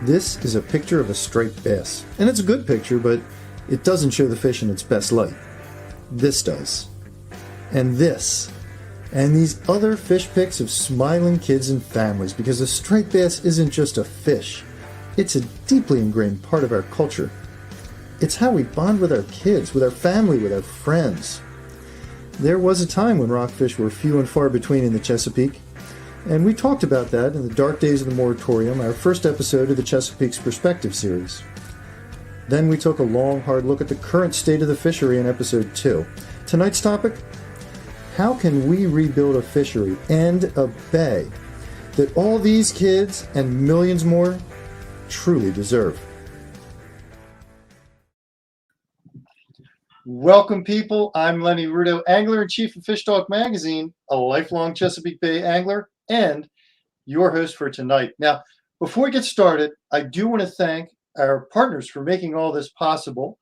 This is a picture of a striped bass, and it's a good picture, but it doesn't show the fish in its best light. This does. And this. And these other fish pics of smiling kids and families, because a striped bass isn't just a fish. It's a deeply ingrained part of our culture. It's how we bond with our kids, with our family, with our friends. There was a time when rockfish were few and far between in the Chesapeake, and we talked about that in the dark days of the Moratorium, our first episode of the Chesapeake's Perspective series. Then we took a long, hard look at the current state of the fishery in episode 2. Tonight's topic: how can we rebuild a fishery and a bay that all these kids and millions more truly deserve? Welcome, people. I'm Lenny, Rudow, angler-in-chief of FishTalk magazine, a lifelong Chesapeake Bay angler, and your host for tonight. Now, before we get started, I do want to thank our partners for making all this possible.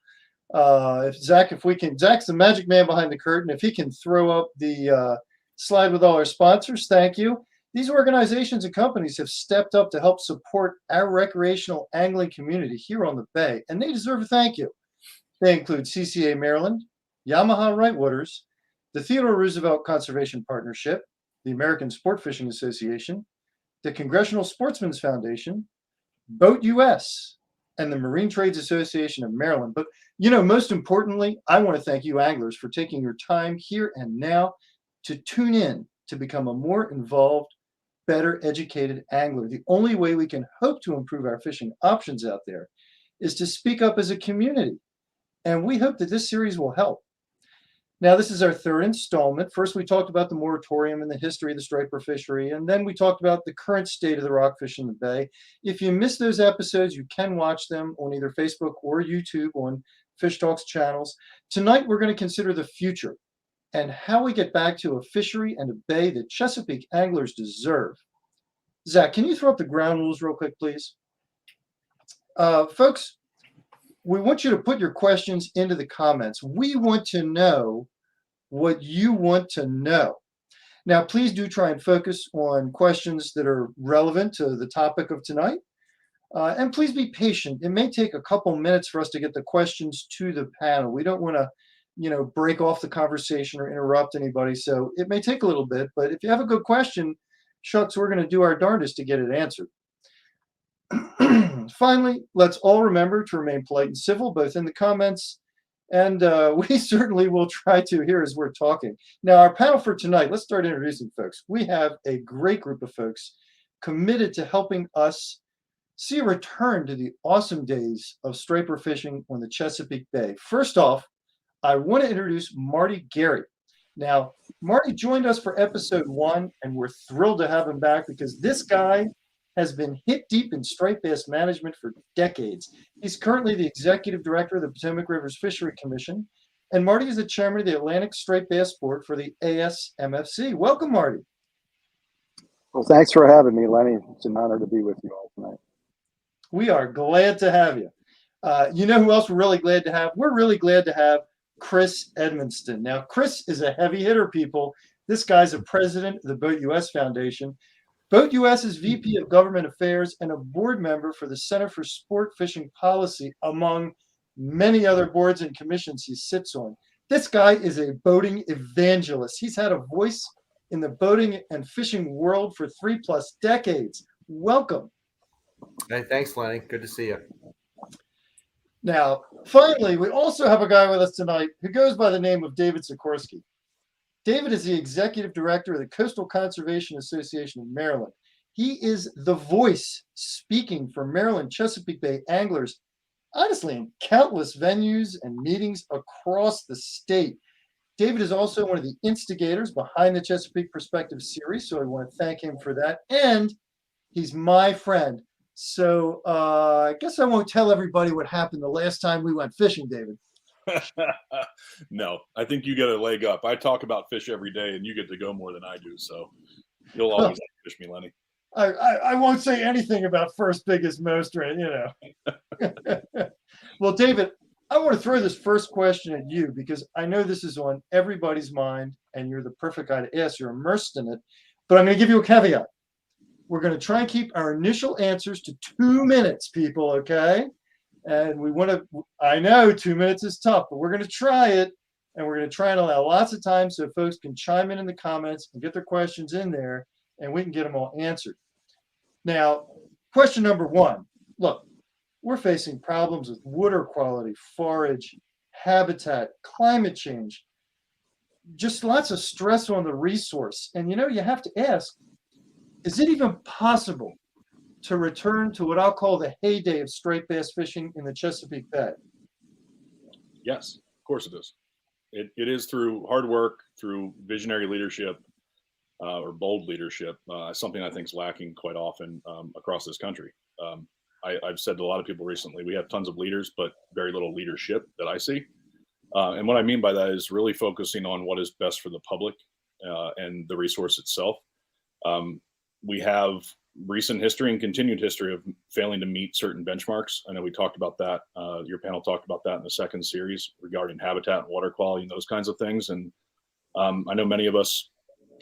Zach's the magic man behind the curtain. If he can throw up the slide with all our sponsors, thank you. These organizations and companies have stepped up to help support our recreational angling community here on the Bay, and they deserve a thank you. They include CCA Maryland, Yamaha Right Waters, the Theodore Roosevelt Conservation Partnership, the American Sport Fishing Association, the Congressional Sportsmen's Foundation, BoatUS, and the Marine Trades Association of Maryland. But, most importantly, I want to thank you anglers for taking your time here and now to tune in to become a more involved, better educated angler. The only way we can hope to improve our fishing options out there is to speak up as a community. And we hope that this series will help. Now, this is our third installment. First, we talked about the moratorium and the history of the striper fishery, and then we talked about the current state of the rockfish in the Bay. If you missed those episodes, you can watch them on either Facebook or YouTube on Fish Talk's channels. Tonight, we're going to consider the future and how we get back to a fishery and a bay that Chesapeake anglers deserve. Zach, can you throw up the ground rules real quick, please? Folks, we want you to put your questions into the comments. We want to know what you want to know. Now, please do try and focus on questions that are relevant to the topic of tonight. And please be patient. It may take a couple minutes for us to get the questions to the panel. We don't want to, break off the conversation or interrupt anybody. So it may take a little bit, but if you have a good question, shucks, we're going to do our darndest to get it answered. Finally, let's all remember to remain polite and civil, both in the comments, and we certainly will try to here as we're talking. Now, our panel for tonight, let's start introducing folks. We have a great group of folks committed to helping us see a return to the awesome days of striper fishing on the Chesapeake Bay. First off, I want to introduce Marty Gary. Now, Marty joined us for episode 1, and we're thrilled to have him back because this guy has been hip deep in striped bass management for decades. He's currently the executive director of the Potomac Rivers Fishery Commission, and Marty is the chairman of the Atlantic Striped Bass Board for the ASMFC. Welcome, Marty. Well, thanks for having me, Lenny. It's an honor to be with you all tonight. We are glad to have you. You know who else we're really glad to have? We're really glad to have Chris Edmontson. Now, Chris is a heavy hitter, people. This guy's a president of the BoatUS Foundation. BoatUS is VP of Government Affairs and a board member for the Center for Sport Fishing Policy, among many other boards and commissions he sits on. This guy is a boating evangelist. He's had a voice in the boating and fishing world for 3+ decades. Welcome. Hey, thanks, Lenny. Good to see you. Now, finally, we also have a guy with us tonight who goes by the name of David Sikorski. David is the executive director of the Coastal Conservation Association of Maryland. He is the voice speaking for Maryland Chesapeake Bay anglers, honestly, in countless venues and meetings across the state. David is also one of the instigators behind the Chesapeake Perspective series, so I want to thank him for that. And he's my friend. So I guess I won't tell everybody what happened the last time we went fishing, David. No, I think you get a leg up. I talk about fish every day, and you get to go more than I do. So you'll always fish me, Lenny. I won't say anything about first biggest most, right? Well, David, I want to throw this first question at you because I know this is on everybody's mind, and you're the perfect guy to ask. You're immersed in it. But I'm going to give you a caveat. We're going to try and keep our initial answers to 2 minutes, people, okay? And we want to, I know 2 minutes is tough, but we're going to try it. And we're going to try and allow lots of time so folks can chime in the comments and get their questions in there, and we can get them all answered. Now, question number one. Look, we're facing problems with water quality, forage, habitat, climate change, just lots of stress on the resource. And you have to ask, is it even possible to return to what I'll call the heyday of striped bass fishing in the Chesapeake Bay? Yes, of course it is. It is through hard work, through visionary leadership, or bold leadership, something I think is lacking quite often across this country. I've said to a lot of people recently, we have tons of leaders, but very little leadership that I see. And what I mean by that is really focusing on what is best for the public and the resource itself. We have recent history and continued history of failing to meet certain benchmarks. I know we talked about that. Your panel talked about that in the second series regarding habitat and water quality and those kinds of things. And I know many of us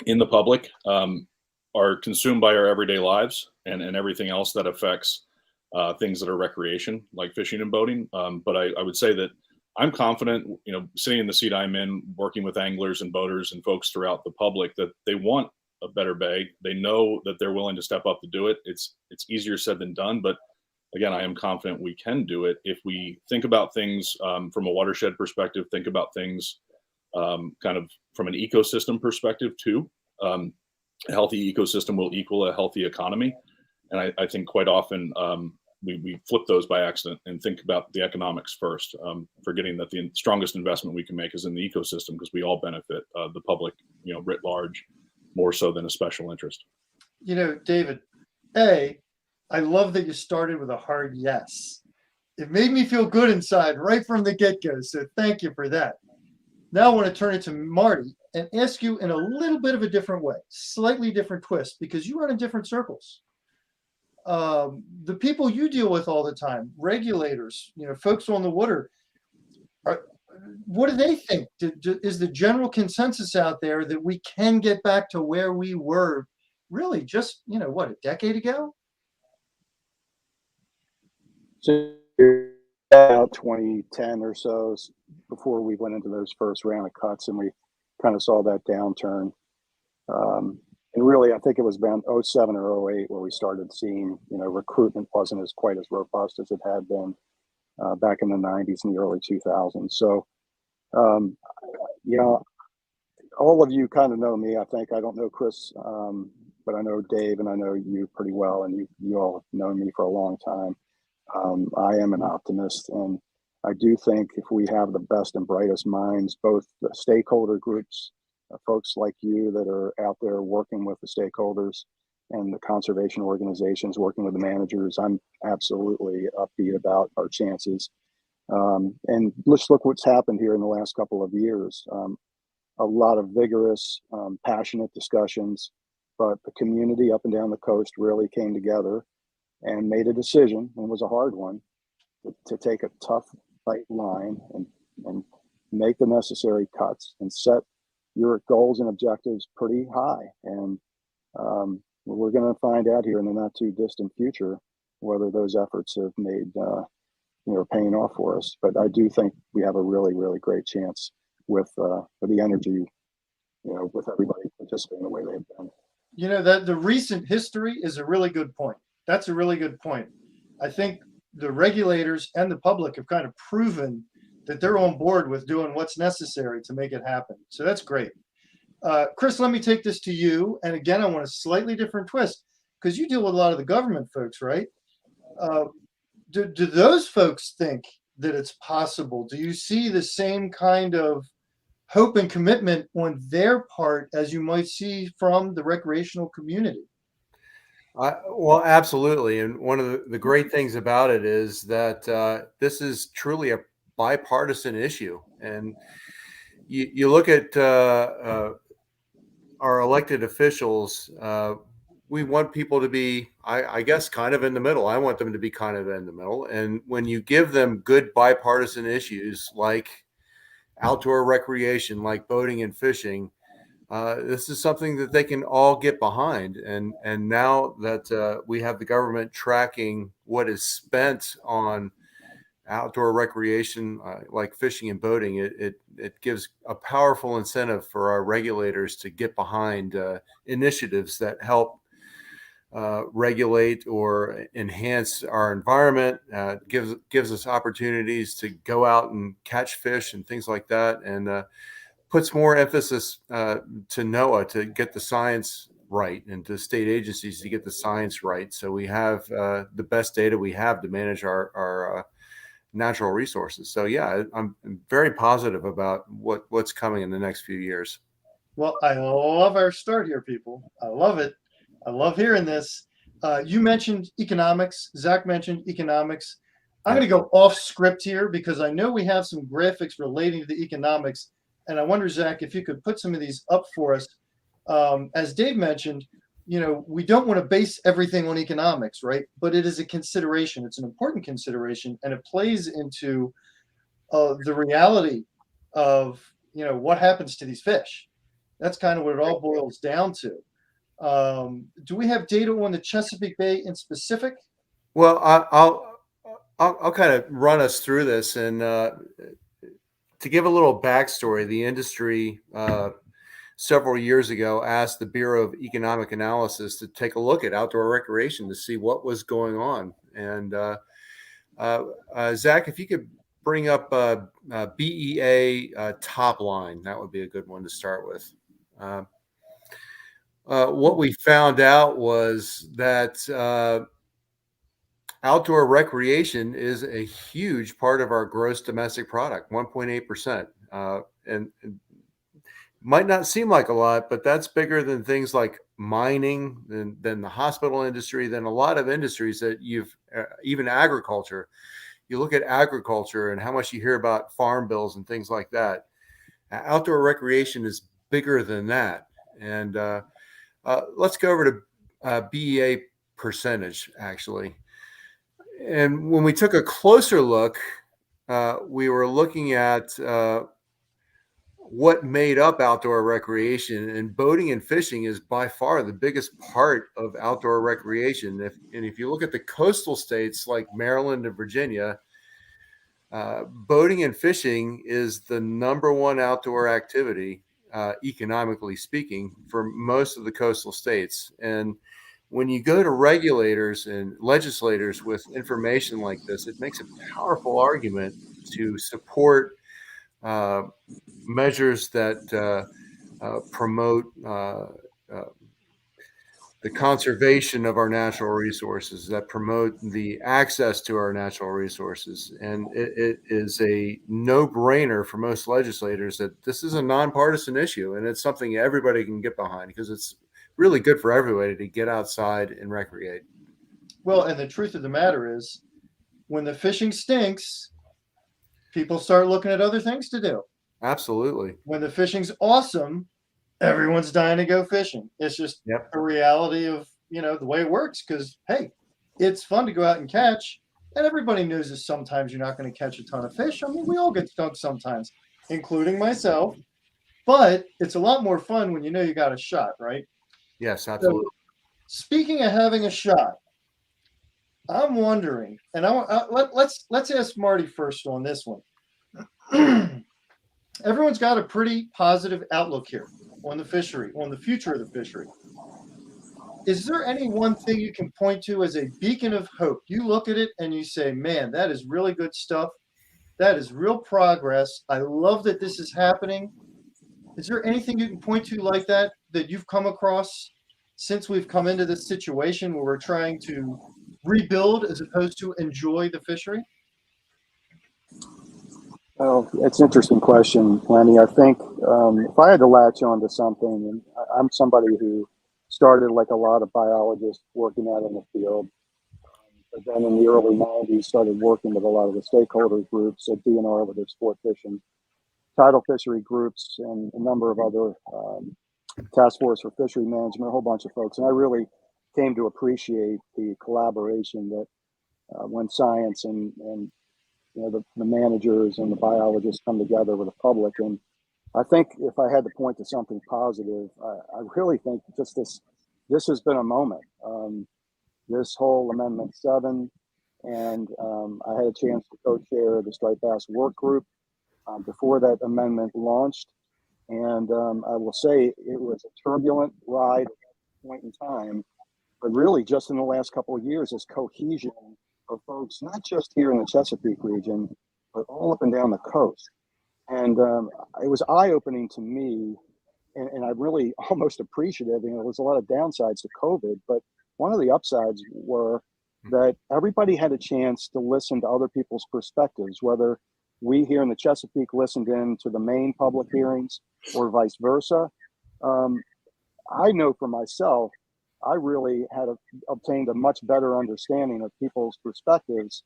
in the public are consumed by our everyday lives and everything else that affects things that are recreation, like fishing and boating. But I would say that I'm confident, sitting in the seat I'm in, working with anglers and boaters and folks throughout the public, that they want a better bay. They know that they're willing to step up to do it. It's easier said than done, but again, I am confident we can do it if we think about things from a watershed perspective, think about things kind of from an ecosystem perspective too. A healthy ecosystem will equal a healthy economy. And I think quite often we flip those by accident and think about the economics first, forgetting that the strongest investment we can make is in the ecosystem, because we all benefit, the public, writ large, more so than a special interest. David, I love that you started with a hard yes. It made me feel good inside right from the get-go, so thank you for that. Now I want to turn it to Marty and ask you in a little bit of a different way, slightly different twist, because you run in different circles. The people you deal with all the time, regulators, folks on the water, what do they think? Is the general consensus out there that we can get back to where we were really just, a decade ago? So about 2010 or so, before we went into those first round of cuts, and we kind of saw that downturn. And really, I think it was around 07 or 08 where we started seeing, recruitment wasn't quite as robust as it had been back in the 90s and the early 2000s. So, all of you kind of know me. I think I don't know Chris, but I know Dave, and I know you pretty well, and you all have known me for a long time. I am an optimist, and I do think if we have the best and brightest minds, both the stakeholder groups, folks like you that are out there working with the stakeholders, and the conservation organizations working with the managers, I'm absolutely upbeat about our chances. And let's look what's happened here in the last couple of years. A lot of vigorous, passionate discussions, but the community up and down the coast really came together and made a decision, and it was a hard one, to take a tough, tight line and make the necessary cuts and set your goals and objectives pretty high. And we're going to find out here in the not too distant future whether those efforts have made, paying off for us. But I do think we have a really, really great chance with the energy, with everybody participating the way they've been. That the recent history is a really good point. That's a really good point. I think the regulators and the public have kind of proven that they're on board with doing what's necessary to make it happen. So that's great. Chris, let me take this to you. And again, I want a slightly different twist, because you deal with a lot of the government folks, right? Do those folks think that it's possible? Do you see the same kind of hope and commitment on their part as you might see from the recreational community? Well, absolutely. And one of the great things about it is that this is truly a bipartisan issue. And you look at our elected officials, we want people to be, I guess, kind of in the middle. I want them to be kind of in the middle. And when you give them good bipartisan issues like outdoor recreation, like boating and fishing, This is something that they can all get behind. And now that we have the government tracking what is spent on outdoor recreation like fishing and boating, it gives a powerful incentive for our regulators to get behind initiatives that help regulate or enhance our environment, gives us opportunities to go out and catch fish and things like that, and puts more emphasis to NOAA to get the science right and to state agencies to get the science right. So we have the best data we have to manage our natural resources. So yeah, I'm very positive about what's coming in the next few years. Well, I love our start here, people. I love it. I love hearing this. You mentioned economics. Zach mentioned economics. I'm going to go off script here because I know we have some graphics relating to the economics. And I wonder, Zach, if you could put some of these up for us. As Dave mentioned, we don't want to base everything on economics, right? But it is a consideration. It's an important consideration, and it plays into the reality of, what happens to these fish. That's kind of what it all boils down to. Do we have data on the Chesapeake Bay in specific? Well, I'll kind of run us through this, and to give a little backstory, the industry several years ago asked the Bureau of Economic Analysis to take a look at outdoor recreation to see what was going on. And Zach, if you could bring up BEA top line, that would be a good one to start with. What we found out was that outdoor recreation is a huge part of our gross domestic product, 1.8%. And might not seem like a lot, but that's bigger than things like mining, than the hospital industry, than a lot of industries that even agriculture. You look at agriculture and how much you hear about farm bills and things like that. Outdoor recreation is bigger than that. And let's go over to BEA percentage, actually. And when we took a closer look, we were looking at what made up outdoor recreation, and boating and fishing is by far the biggest part of outdoor recreation. If you look at the coastal states like Maryland and Virginia, boating and fishing is the number one outdoor activity, economically speaking, for most of the coastal states. And when you go to regulators and legislators with information like this, it makes a powerful argument to support measures that promote the conservation of our natural resources, that promote the access to our natural resources. And it is a no-brainer for most legislators that this is a nonpartisan issue, and it's something everybody can get behind because it's really good for everybody to get outside and recreate. Well, and the truth of the matter is, when the fishing stinks, people start looking at other things to do. Absolutely. When the fishing's awesome, everyone's dying to go fishing. It's just a reality of, the way it works, because, hey, it's fun to go out and catch. And everybody knows that sometimes you're not going to catch a ton of fish. I mean, we all get stuck sometimes, including myself. But it's a lot more fun when you know you got a shot, right? Yes, absolutely. So, speaking of having a shot, I'm wondering, and let's ask Marty first on this one. Everyone's got a pretty positive outlook here on the fishery, on the future of the fishery. Is there any one thing you can point to as a beacon of hope? You look at it and you say, man, that is really good stuff. That is real progress. I love that this is happening. Is there anything you can point to like that you've come across since we've come into this situation where we're trying to rebuild as opposed to enjoy the fishery? Well, it's an interesting question, Lenny. I think if I had to latch on to something, and I'm somebody who started like a lot of biologists working out in the field, but then in the early 90s started working with a lot of the stakeholder groups at DNR with their sport fishing, tidal fishery groups, and a number of other task force for fishery management, a whole bunch of folks. And I really came to appreciate the collaboration that when science and the managers and the biologists come together with the public. And I think if I had to point to something positive, I really think just this has been a moment. This whole Amendment 7, and I had a chance to co-chair the striped bass work group before that amendment launched. And I will say it was a turbulent ride at that point in time, but really just in the last couple of years, this cohesion of folks, not just here in the Chesapeake region, but all up and down the coast. And it was eye-opening to me, and I'm really almost appreciative. You know, there was a lot of downsides to COVID, but one of the upsides were that everybody had a chance to listen to other people's perspectives, whether we here in the Chesapeake listened in to the main public hearings or vice versa. I know for myself, I really had obtained a much better understanding of people's perspectives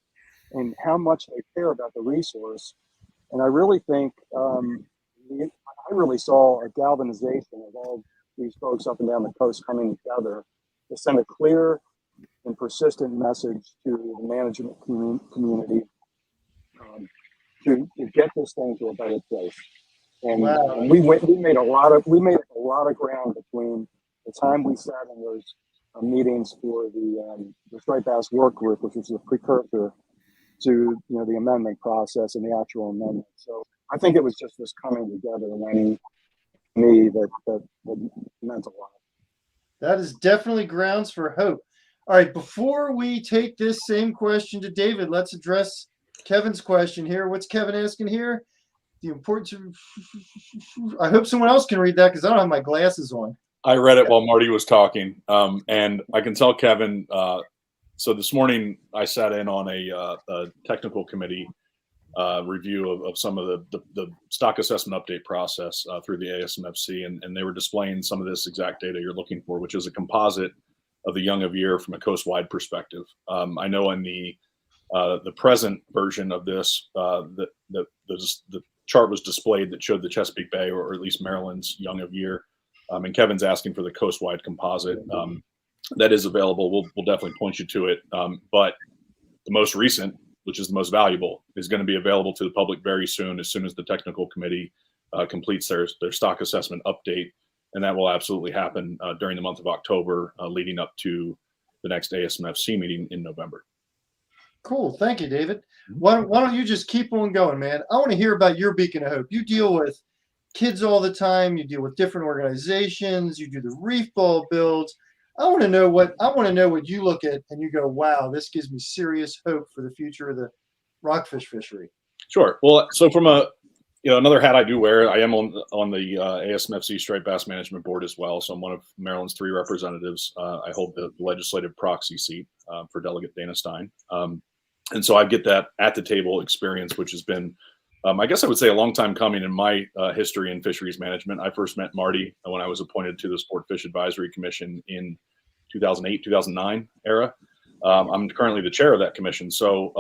and how much they care about the resource. And I really think I really saw a galvanization of all these folks up and down the coast coming together to send a clear and persistent message to the management community to get this thing to a better place. And Wow. we made a lot of ground between the time we sat in those meetings for the striped bass work group, which was the precursor to the amendment process and the actual amendment. So I think it was just this coming together, Lenny, me that meant a lot. That is definitely grounds for hope. All right, before we take this same question to David, let's address Kevin's question here. What's Kevin asking here? The importance of, I hope someone else can read that because I don't have my glasses on. I read it while Marty was talking, and I can tell Kevin. So this morning I sat in on a technical committee review of some of the stock assessment update process through the ASMFC, and they were displaying some of this exact data you're looking for, which is a composite of the young of year from a coast-wide perspective. I know in the present version of this, the chart was displayed that showed the Chesapeake Bay, or at least Maryland's young of year. And Kevin's asking for the coast-wide composite. That is available. We'll definitely point you to it. But the most recent, which is the most valuable, is going to be available to the public very soon, as soon as the technical committee completes their stock assessment update. And that will absolutely happen during the month of October, leading up to the next ASMFC meeting in November. Cool. Thank you, David. Why don't you just keep on going, man? I want to hear about your beacon of hope. You deal with kids all the time. You deal with different organizations. You do the reef ball builds. I want to know what you look at and you go, wow, this gives me serious hope for the future of the rockfish fishery. Sure. Well, so from another hat I do wear, I am on the ASMFC Striped Bass Management Board as well. So I'm one of Maryland's 3 representatives. I hold the legislative proxy seat for Delegate Dana Stein. And so I get that at the table experience, which has been, I guess I would say, a long time coming in my history in fisheries management. I first met Marty when I was appointed to the Sport Fish Advisory Commission in 2008, 2009 era. I'm currently the chair of that commission. So,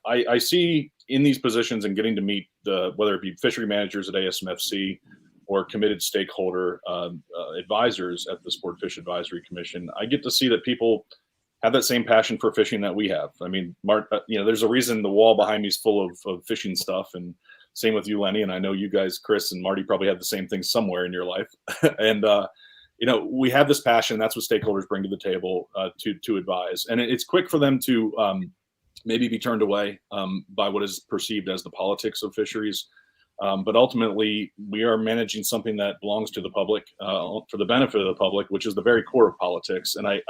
I see in these positions and getting to meet whether it be fishery managers at ASMFC or committed stakeholder advisors at the Sport Fish Advisory Commission, I get to see that people have that same passion for fishing that we have. I mean, there's a reason the wall behind me is full of fishing stuff, and same with you, Lenny. And I know you guys, Chris and Marty, probably have the same thing somewhere in your life. And, we have this passion. That's what stakeholders bring to the table to advise. And it's quick for them to maybe be turned away by what is perceived as the politics of fisheries. But ultimately, we are managing something that belongs to the public for the benefit of the public, which is the very core of politics. And I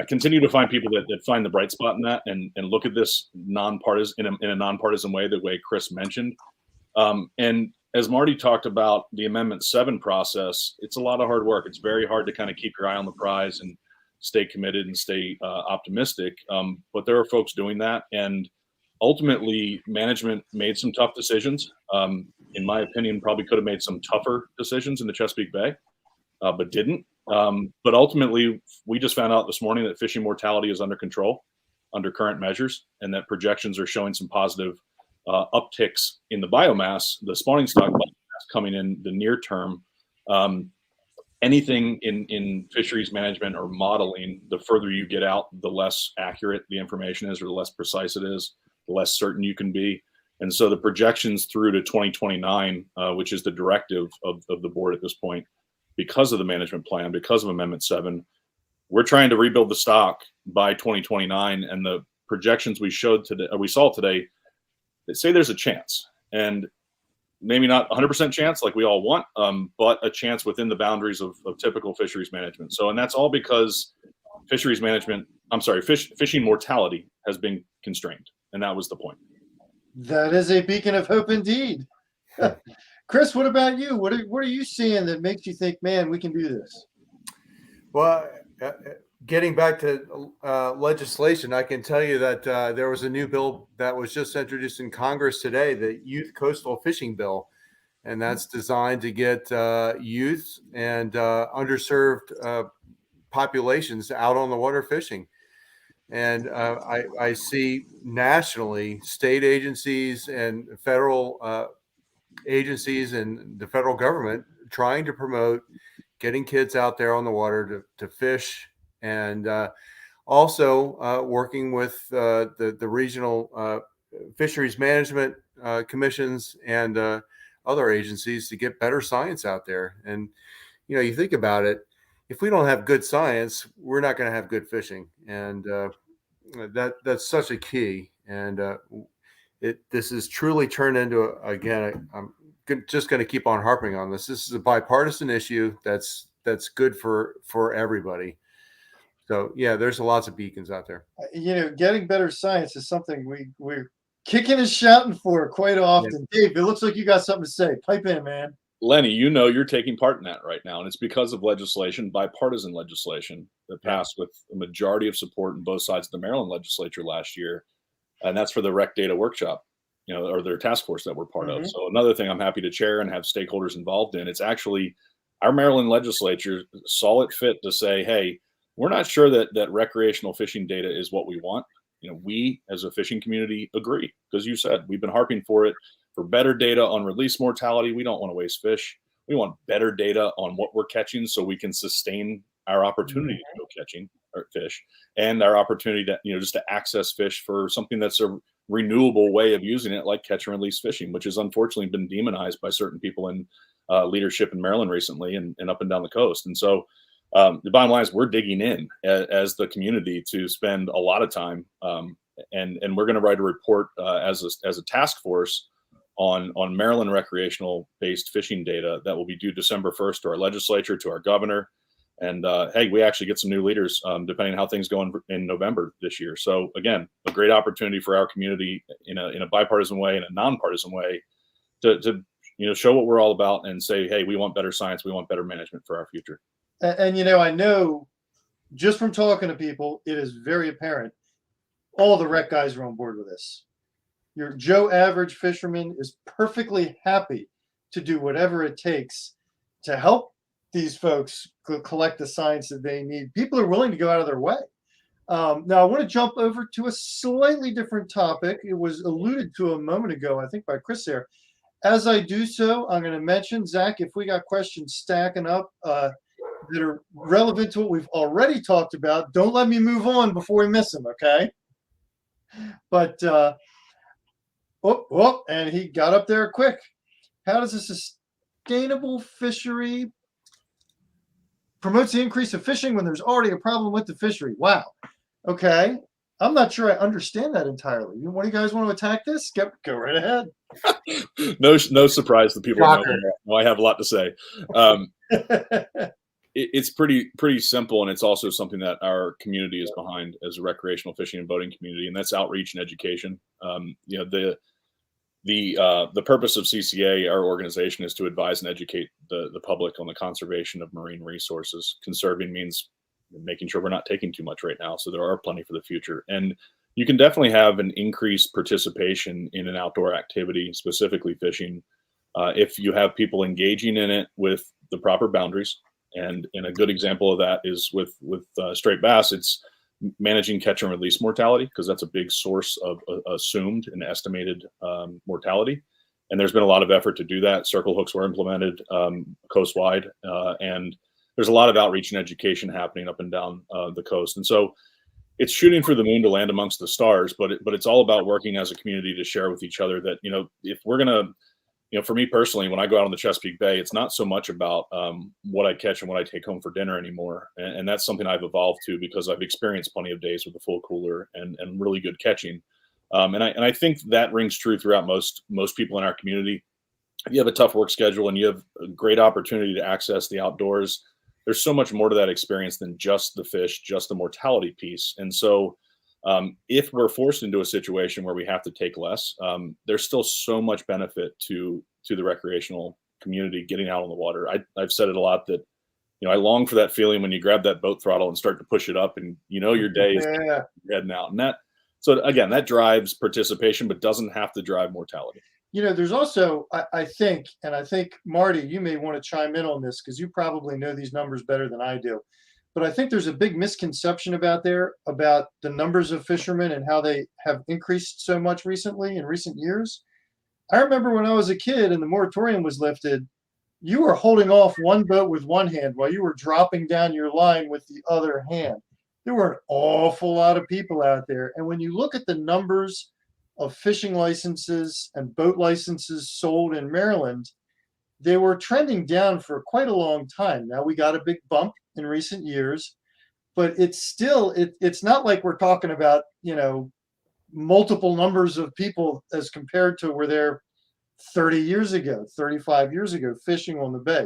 continue to find people that find the bright spot in that and look at this nonpartisan in a nonpartisan way, the way Chris mentioned. And as Marty talked about the Amendment 7 process, it's a lot of hard work. It's very hard to kind of keep your eye on the prize and stay committed and stay optimistic. But there are folks doing that. And ultimately, management made some tough decisions. In my opinion, probably could have made some tougher decisions in the Chesapeake Bay, but didn't. But ultimately, we just found out this morning that fishing mortality is under control under current measures, and that projections are showing some positive upticks in the biomass, the spawning stock biomass coming in the near term. Anything in fisheries management or modeling, the further you get out, the less accurate the information is, or the less precise it is, the less certain you can be. And so the projections through to 2029, which is the directive of the board at this point, because of the management plan, because of Amendment 7, we're trying to rebuild the stock by 2029. And the projections we saw today, they say there's a chance, and maybe not 100% chance like we all want, but a chance within the boundaries of typical fisheries management. So, and that's all because fishing mortality has been constrained. And that was the point. That is a beacon of hope indeed. Chris, what about you? What are you seeing that makes you think, man, we can do this? Well, getting back to legislation, I can tell you that there was a new bill that was just introduced in Congress today, the Youth Coastal Fishing Bill, and that's designed to get youth and underserved populations out on the water fishing. And I see nationally state agencies and federal agencies and the federal government trying to promote getting kids out there on the water to fish, and also working with the regional fisheries management commissions and other agencies to get better science out there. And, you know, you think about it, if we don't have good science, we're not going to have good fishing. And that's such a key. And this is truly turned into, again, I'm just going to keep on harping on this. This is a bipartisan issue that's good for everybody. So yeah, there's lots of beacons out there. You know, getting better science is something we're kicking and shouting for quite often. Yeah. Dave, it looks like you got something to say. Pipe in, man. Lenny, you know you're taking part in that right now, and it's because of legislation, bipartisan legislation that passed with a majority of support in both sides of the Maryland legislature last year, and that's for the Rec Data Workshop, you know, or their task force that we're part of. So another thing I'm happy to chair and have stakeholders involved in. It's actually our Maryland legislature saw it fit to say, hey, we're not sure that recreational fishing data is what we want. You know, we as a fishing community agree, because you said we've been harping for it. For better data on release mortality, we don't want to waste fish. We want better data on what we're catching so we can sustain our opportunity to go catching or fish, and our opportunity to, you know, just to access fish for something that's a renewable way of using it, like catch and release fishing, which has unfortunately been demonized by certain people in leadership in Maryland recently and up and down the coast. And so the bottom line is we're digging in as the community to spend a lot of time, and we're going to write a report as a task force on Maryland recreational based fishing data that will be due December 1st to our legislature, to our governor. And hey, we actually get some new leaders depending on how things go in November this year. So again, a great opportunity for our community in a bipartisan way, in a nonpartisan way, to you know, show what we're all about and say, hey, we want better science, we want better management for our future. And you know, I know just from talking to people, it is very apparent all the rec guys are on board with this. Your Joe average fisherman is perfectly happy to do whatever it takes to help these folks collect the science that they need. People are willing to go out of their way. Now, I want to jump over to a slightly different topic. It was alluded to a moment ago, I think, by Chris there. As I do so, I'm going to mention, Zach, if we got questions stacking up that are relevant to what we've already talked about, don't let me move on before we miss them, okay? But and he got up there quick. How does a sustainable fishery promotes the increase of fishing when there's already a problem with the fishery? Wow. Okay. I'm not sure I understand that entirely. What do you guys want to attack this? Go right ahead. No surprise to people know I have a lot to say. It's pretty simple, and it's also something that our community is behind as a recreational fishing and boating community, and that's outreach and education. You know, the purpose of CCA, our organization, is to advise and educate the public on the conservation of marine resources. Conserving means making sure we're not taking too much right now, so there are plenty for the future. And you can definitely have an increased participation in an outdoor activity, specifically fishing, if you have people engaging in it with the proper boundaries. And a good example of that is with straight bass. It's managing catch and release mortality, because that's a big source of assumed and estimated mortality. And there's been a lot of effort to do that. Circle hooks were implemented coast-wide, and there's a lot of outreach and education happening up and down the coast. And so it's shooting for the moon to land amongst the stars, but it's all about working as a community to share with each other that, if we're gonna, for me personally, when I go out on the Chesapeake Bay, it's not so much about what I catch and what I take home for dinner anymore, and that's something I've evolved to because I've experienced plenty of days with a full cooler and really good catching, and I think that rings true throughout most people in our community. If you have a tough work schedule and you have a great opportunity to access the outdoors, there's so much more to that experience than just the fish, just the mortality piece. And so if we're forced into a situation where we have to take less, there's still so much benefit to the recreational community getting out on the water. I've said it a lot that, I long for that feeling when you grab that boat throttle and start to push it up and your day is heading out. And so again, that drives participation, but doesn't have to drive mortality. There's also, I think Marty, you may want to chime in on this because you probably know these numbers better than I do. But I think there's a big misconception about the numbers of fishermen and how they have increased so much recently in recent years. I remember when I was a kid and the moratorium was lifted, you were holding off one boat with one hand while you were dropping down your line with the other hand. There were an awful lot of people out there. And when you look at the numbers of fishing licenses and boat licenses sold in Maryland, they were trending down for quite a long time. Now we got a big bump in recent years, but it's still, it's not like we're talking about, multiple numbers of people as compared to where they're 30 years ago, 35 years ago, fishing on the bay.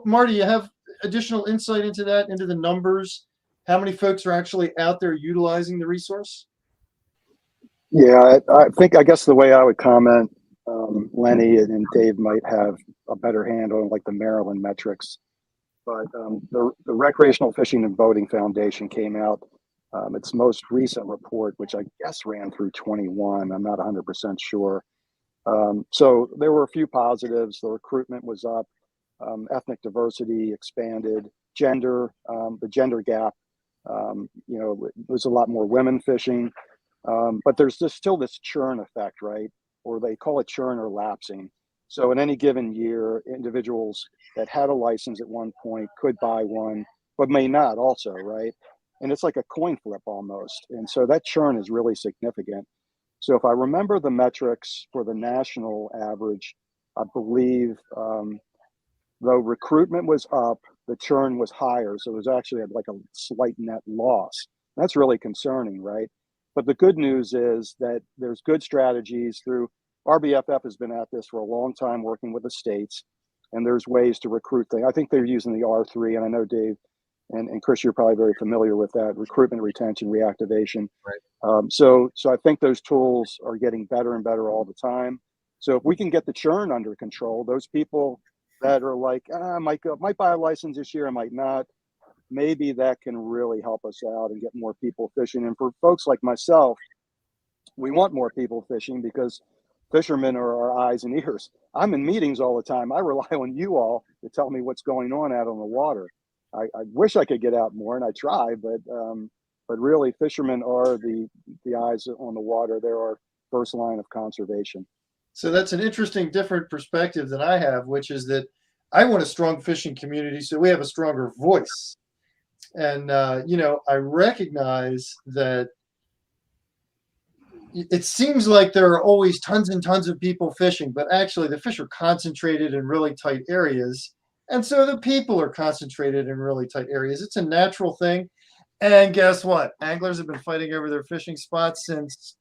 Marty, you have additional insight into that, into the numbers, how many folks are actually out there utilizing the resource? Yeah, I guess the way I would comment, Lenny and Dave might have a better handle on like the Maryland metrics, but the Recreational Fishing and Boating Foundation came out, its most recent report, which I guess ran through 21. I'm not 100% sure. So there were a few positives. The recruitment was up, ethnic diversity expanded, the gender gap, there's a lot more women fishing. But there's still this churn effect, right? Or they call it churn or lapsing. So in any given year, individuals that had a license at one point could buy one, but may not also, right? And it's like a coin flip almost. And so that churn is really significant. So if I remember the metrics for the national average, I believe though recruitment was up, the churn was higher. So it was actually like a slight net loss. That's really concerning, right? But the good news is that there's good strategies through RBFF has been at this for a long time working with the states, and there's ways to recruit things. I think they're using the R3, and I know Dave and Chris, you're probably very familiar with that, recruitment, retention, reactivation. Right. So I think those tools are getting better and better all the time. So if we can get the churn under control, those people that are like, I might buy a license this year, I might not, maybe that can really help us out and get more people fishing. And for folks like myself, we want more people fishing because fishermen are our eyes and ears. I'm in meetings all the time. I rely on you all to tell me what's going on out on the water. I wish I could get out more, and I try, but really fishermen are the eyes on the water. They're our first line of conservation. So that's an interesting, different perspective than I have, which is that I want a strong fishing community so we have a stronger voice. And, I recognize that it seems like there are always tons and tons of people fishing, but actually the fish are concentrated in really tight areas. And so the people are concentrated in really tight areas. It's a natural thing. And guess what? Anglers have been fighting over their fishing spots since,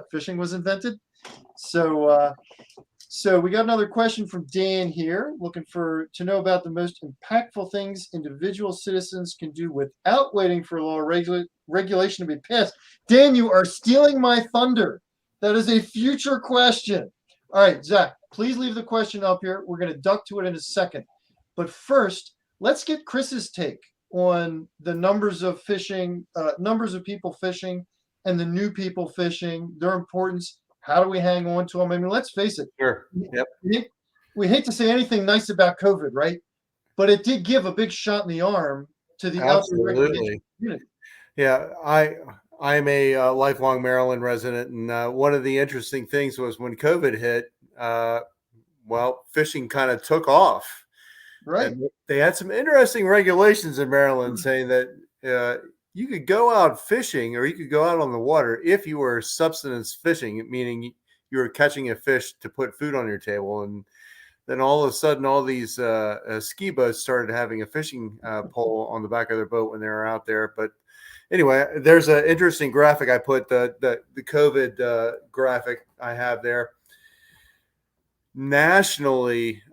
fishing was invented? So we got another question from Dan here, looking to know about the most impactful things individual citizens can do without waiting for law or regulation to be passed. Dan, you are stealing my thunder. That is a future question. All right, Zach, please leave the question up here. We're going to duck to it in a second. But first, let's get Chris's take on the numbers of fishing, numbers of people fishing, and the new people fishing, their importance. How do we hang on to them? I mean, let's face it. Sure. Yep. We hate to say anything nice about COVID, right? But it did give a big shot in the arm to the outdoor recreation community. Yeah, I'm a lifelong Maryland resident, and one of the interesting things was when COVID hit, fishing kind of took off. Right. And they had some interesting regulations in Maryland saying that you could go out fishing, or you could go out on the water if you were subsistence fishing, meaning you were catching a fish to put food on your table. And then all of a sudden, all these ski boats started having a fishing pole on the back of their boat when they were out there. But anyway, there's an interesting graphic I put, the COVID graphic I have there. Nationally,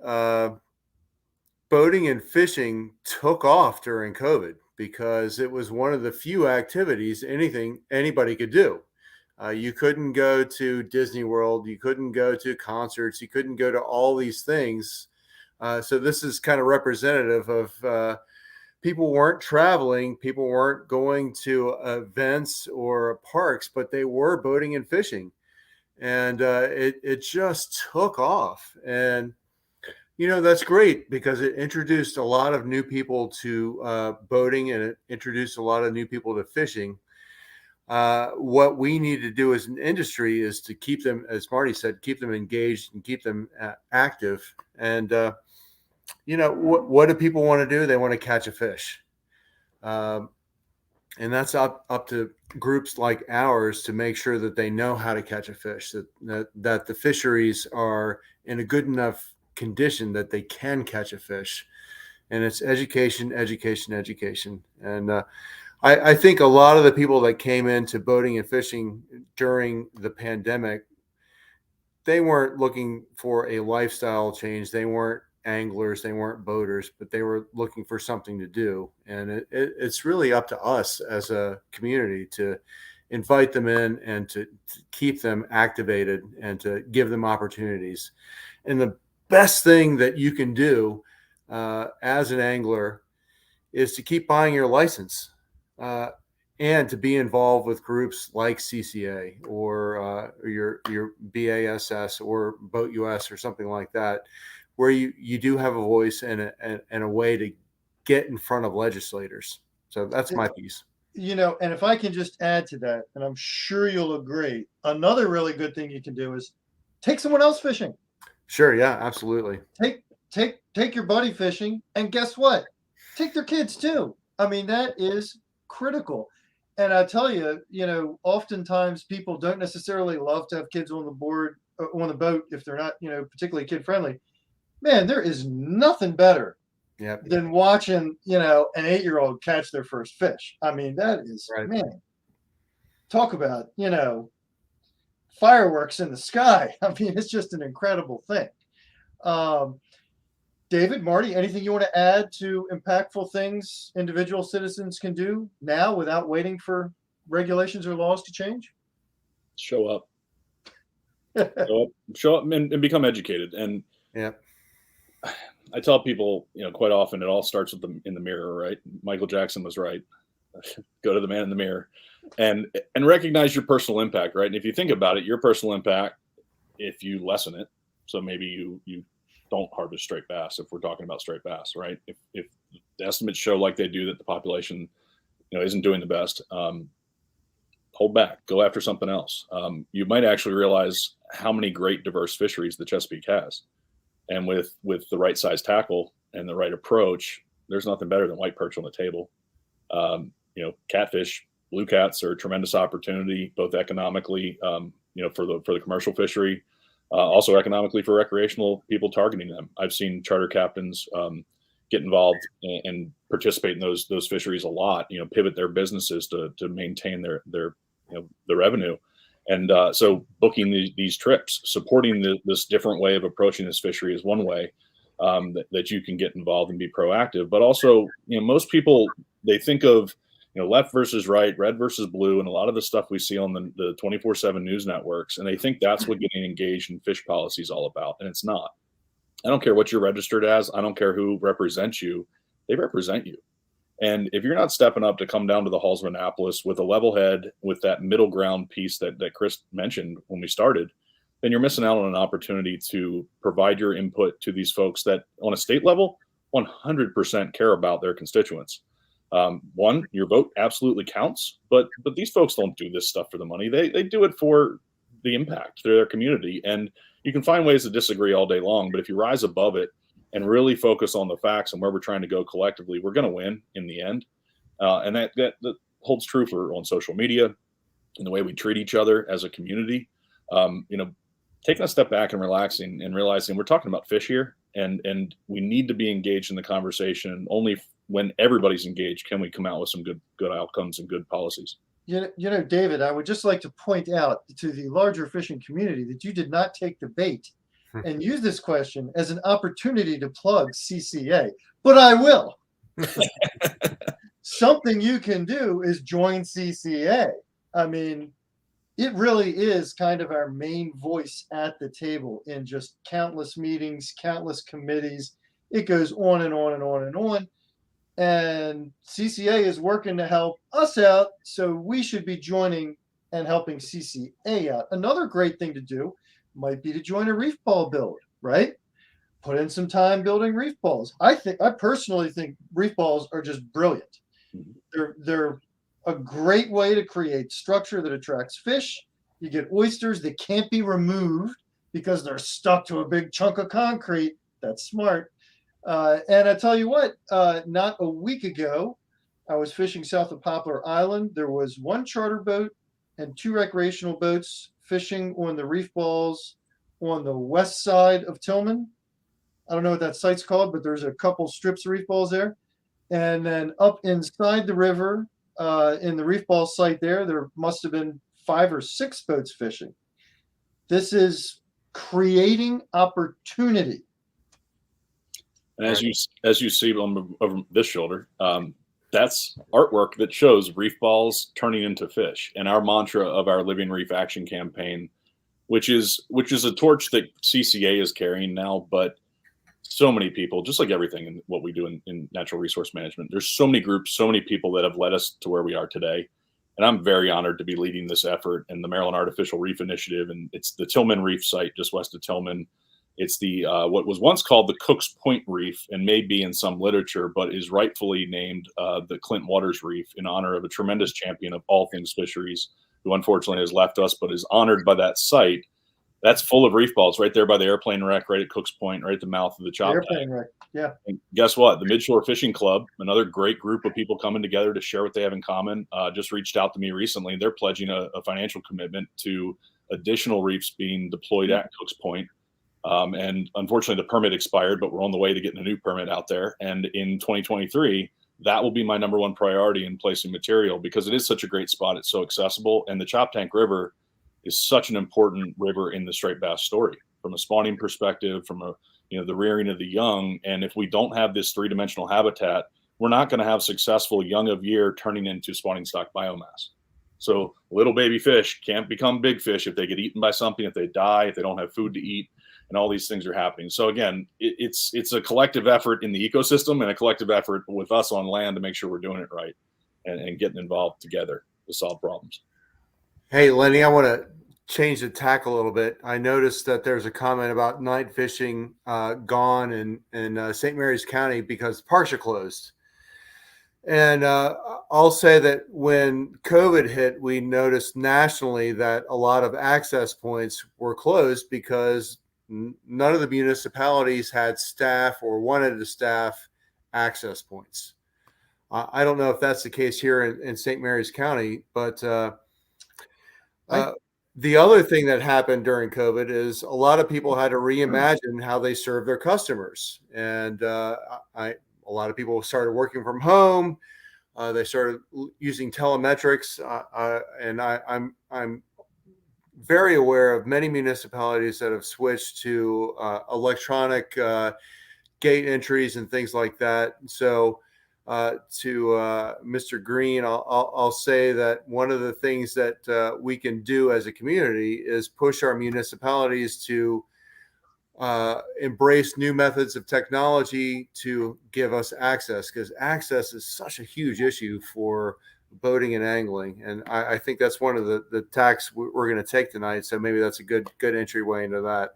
boating and fishing took off during COVID because it was one of the few activities anybody could do. You couldn't go to Disney World, you couldn't go to concerts, you couldn't go to all these things. So this is kind of representative of people weren't traveling, people weren't going to events or parks, but they were boating and fishing. And it just took off. And that's great because it introduced a lot of new people to boating, and it introduced a lot of new people to fishing. What we need to do as an industry is to keep them, as Marty said, keep them engaged and keep them active. And, what do people want to do? They want to catch a fish. And that's up to groups like ours to make sure that they know how to catch a fish, that the fisheries are in a good enough condition that they can catch a fish. And it's education. And I think a lot of the people that came into boating and fishing during the pandemic, they weren't looking for a lifestyle change. They weren't anglers, they weren't boaters, but they were looking for something to do. And it's really up to us as a community to invite them in and to keep them activated and to give them opportunities. And the best thing that you can do as an angler is to keep buying your license and to be involved with groups like CCA or your BASS or BoatUS or something like that, where you do have a voice and a way to get in front of legislators. So that's my piece. And if I can just add to that, and I'm sure you'll agree, another really good thing you can do is take someone else fishing. Sure. Yeah, absolutely. Take your buddy fishing, and guess what? Take their kids too. I mean, that is critical. And I tell you, oftentimes people don't necessarily love to have kids on the board, on the boat, if they're not, particularly kid friendly. Man, there is nothing better than watching, an 8-year-old catch their first fish. I mean, that is, right. Man, talk about, fireworks in the sky. I mean, it's just an incredible thing. David, Marty, anything you want to add to impactful things individual citizens can do now without waiting for regulations or laws to change? Show up. Show up and become educated. And I tell people, quite often it all starts with in the mirror, right? Michael Jackson was right. Go to the man in the mirror and recognize your personal impact, right? And if you think about it, your personal impact, if you lessen it, so maybe you don't harvest straight bass, if we're talking about straight bass, right? If the estimates show like they do that the population, isn't doing the best, hold back, go after something else. You might actually realize how many great diverse fisheries the Chesapeake has. And with the right size tackle and the right approach, there's nothing better than white perch on the table. Catfish, blue cats are a tremendous opportunity, both economically, for the commercial fishery, also economically for recreational people targeting them. I've seen charter captains get involved and participate in those fisheries a lot. Pivot their businesses to maintain their revenue. And so booking these trips, supporting this different way of approaching this fishery is one way that you can get involved and be proactive. But also, most people, they think of, left versus right, red versus blue, and a lot of the stuff we see on the 24/7 news networks. And they think that's what getting engaged in fish policy is all about. And it's not. I don't care what you're registered as. I don't care who represents you. They represent you. And if you're not stepping up to come down to the halls of Annapolis with a level head, with that middle ground piece that Chris mentioned when we started, then you're missing out on an opportunity to provide your input to these folks that on a state level, 100% care about their constituents. One, your vote absolutely counts, but these folks don't do this stuff for the money. They do it for the impact to their community. And you can find ways to disagree all day long, but if you rise above it and really focus on the facts and where we're trying to go collectively, we're going to win in the end. And that holds true for on social media and the way we treat each other as a community. Taking a step back and relaxing and realizing we're talking about fish here, and we need to be engaged in the conversation. Only when everybody's engaged can we come out with some good outcomes and good policies. David, I would just like to point out to the larger fishing community that you did not take the bait and use this question as an opportunity to plug CCA, but I will. Something you can do is join CCA. I mean, it really is kind of our main voice at the table in just countless meetings, countless committees. It goes on and on and on and on. And CCA is working to help us out, so we should be joining and helping CCA out. Another great thing to do might be to join a reef ball build, right? Put in some time building reef balls. I personally think reef balls are just brilliant. They're a great way to create structure that attracts fish. You get oysters that can't be removed because they're stuck to a big chunk of concrete. That's smart. And I tell you what, not a week ago, I was fishing south of Poplar Island. There was one charter boat and 2 recreational boats fishing on the reef balls on the west side of Tillman. I don't know what that site's called, but there's a couple strips of reef balls there. And then up inside the river, in the reef ball site there must have been 5 or 6 boats fishing. This is creating opportunity. And as you see over this shoulder, that's artwork that shows reef balls turning into fish. And our mantra of our Living Reef Action campaign, which is a torch that CCA is carrying now, but so many people, just like everything in what we do in natural resource management, there's so many groups, so many people that have led us to where we are today. And I'm very honored to be leading this effort and the Maryland Artificial Reef Initiative. And it's the Tillman Reef site just west of Tillman. It's the what was once called the Cook's Point Reef and may be in some literature, but is rightfully named the Clint Waters Reef in honor of a tremendous champion of all things fisheries, who unfortunately has left us, but is honored by that site. That's full of reef balls right there by the airplane wreck, right at Cook's Point, right at the mouth of the chop tank. Wreck, yeah. And guess what? The Midshore Fishing Club, another great group of people coming together to share what they have in common, just reached out to me recently. They're pledging a financial commitment to additional reefs being deployed at Cook's Point. And unfortunately, the permit expired, but we're on the way to getting a new permit out there. And in 2023, that will be my number one priority in placing material because it is such a great spot. It's so accessible. And the Chop Tank River is such an important river in the striped bass story from a spawning perspective, from the rearing of the young. And if we don't have this 3-dimensional habitat, we're not going to have successful young of year turning into spawning stock biomass. So little baby fish can't become big fish if they get eaten by something, if they die, if they don't have food to eat, and all these things are happening. So again, it's a collective effort in the ecosystem and a collective effort with us on land to make sure we're doing it right and getting involved together to solve problems. Hey, Lenny, I want to change the tack a little bit. I noticed that there's a comment about night fishing gone in St. Mary's County because parks are closed. And I'll say that when COVID hit, we noticed nationally that a lot of access points were closed because none of the municipalities had staff or wanted to staff access points. I don't know if that's the case here in St. Mary's County, but the other thing that happened during COVID is a lot of people had to reimagine how they serve their customers. And a lot of people started working from home. They started using telemetrics. And I'm very aware of many municipalities that have switched to electronic gate entries and things like that. So to Mr. Green, I'll say that one of the things that we can do as a community is push our municipalities to embrace new methods of technology to give us access, because access is such a huge issue for boating and angling. And I think that's one of the tacks we're going to take tonight. So maybe that's a good entryway into that.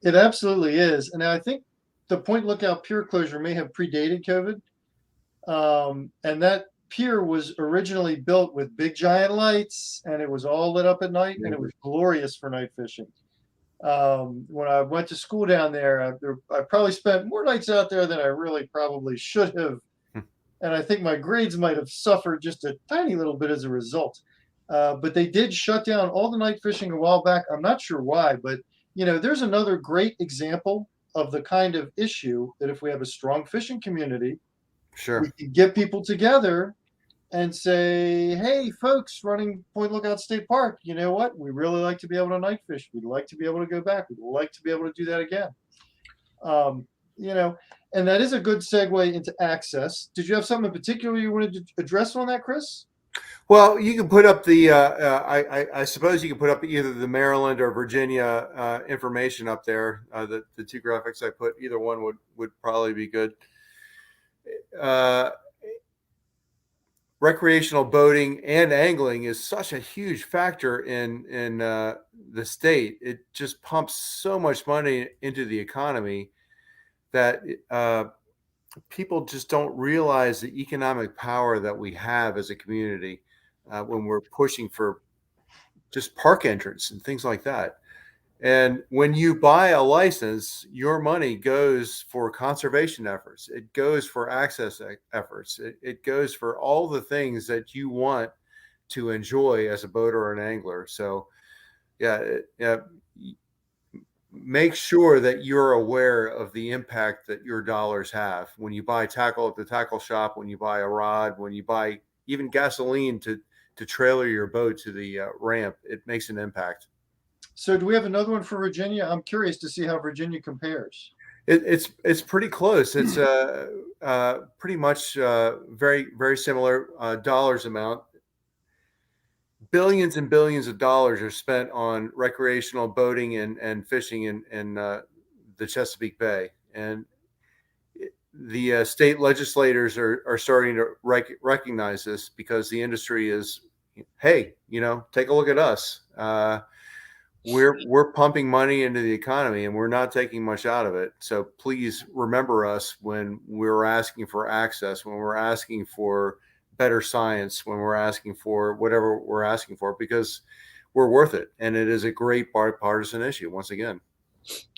It absolutely is. And I think the Point Lookout pier closure may have predated COVID. And that pier was originally built with big giant lights and it was all lit up at night and it was glorious for night fishing. When I went to school down there, I probably spent more nights out there than I really probably should have. and I think my grades might have suffered just a tiny little bit as a result. But they did shut down all the night fishing a while back. I'm not sure why, but there's another great example of the kind of issue that if we have a strong fishing community, Sure. we can get people together and say, hey, folks running Point Lookout State Park, you know what? We really like to be able to night fish. We'd like to be able to go back. We'd like to be able to do that again. And that is a good segue into access. Did you have something in particular you wanted to address on that, Chris? Well, you can put up the, I suppose you can put up either the Maryland or Virginia information up there. The two graphics I put, either one would probably be good. Recreational boating and angling is such a huge factor in the state. It just pumps so much money into the economy that people just don't realize the economic power that we have as a community when we're pushing for just park entrance and things like that. And when you buy a license, your money goes for conservation efforts. It goes for access efforts. It goes for all the things that you want to enjoy as a boater or an angler. So, make sure that you're aware of the impact that your dollars have. When you buy tackle at the tackle shop, when you buy a rod, when you buy even gasoline to trailer your boat to the ramp, it makes an impact. So do we have another one for Virginia? I'm curious to see how Virginia compares. It's pretty close. It's pretty much very, very similar dollars amount. Billions and billions of dollars are spent on recreational boating and fishing in the Chesapeake Bay. And the state legislators are starting to recognize this because the industry is, hey, take a look at us. We're pumping money into the economy and we're not taking much out of it. So please remember us when we're asking for access, when we're asking for better science, when we're asking for whatever we're asking for, because we're worth it. And it is a great bipartisan issue. Once again,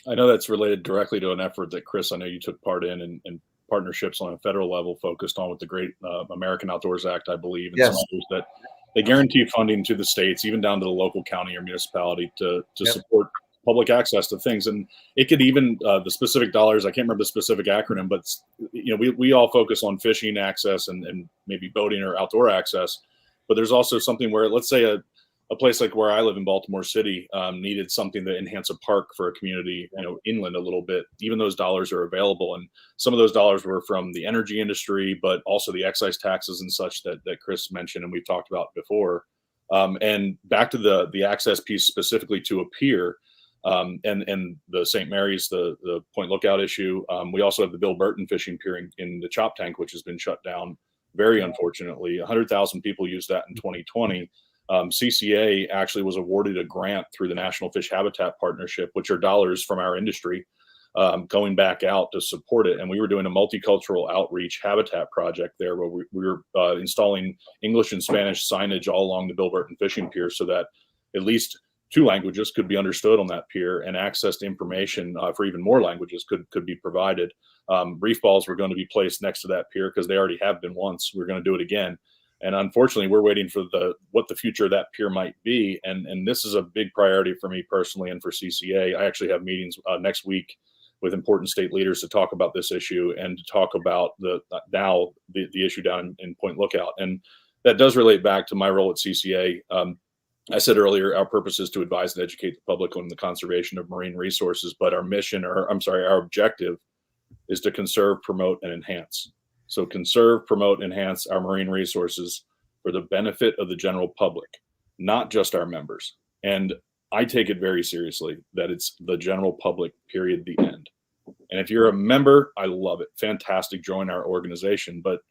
I know that's related directly to an effort that Chris, I know you took part in partnerships on a federal level focused on with the Great American Outdoors Act, I believe, and yes. some others that they guarantee funding to the states, even down to the local county or municipality to Yep. support public access to things. And it could even the specific dollars, I can't remember the specific acronym, but we all focus on fishing access and maybe boating or outdoor access. But there's also something where, let's say a place like where I live in Baltimore City needed something to enhance a park for a community, inland a little bit. Even those dollars are available. And some of those dollars were from the energy industry, but also the excise taxes and such that Chris mentioned and we've talked about before. And back to the access piece specifically to a pier and the St. Mary's, the Point Lookout issue. We also have the Bill Burton fishing pier in the Chop Tank, which has been shut down very unfortunately. 100,000 people used that in 2020. CCA actually was awarded a grant through the National Fish Habitat Partnership, which are dollars from our industry going back out to support it. And we were doing a multicultural outreach habitat project there where we were installing English and Spanish signage all along the Bill Burton fishing pier so that at least 2 languages could be understood on that pier and access to information for even more languages could be provided. Reef balls were going to be placed next to that pier because they already have been once. We're going to do it again. And unfortunately, we're waiting for what the future of that pier might be. And this is a big priority for me personally and for CCA. I actually have meetings next week with important state leaders to talk about this issue and to talk about the issue down in Point Lookout. And that does relate back to my role at CCA. I said earlier, our purpose is to advise and educate the public on the conservation of marine resources, but our objective is to conserve, promote, and enhance. So conserve, promote, enhance our marine resources for the benefit of the general public, not just our members. And I take it very seriously that it's the general public, period, the end. And if you're a member, I love it. Fantastic. Join our organization. But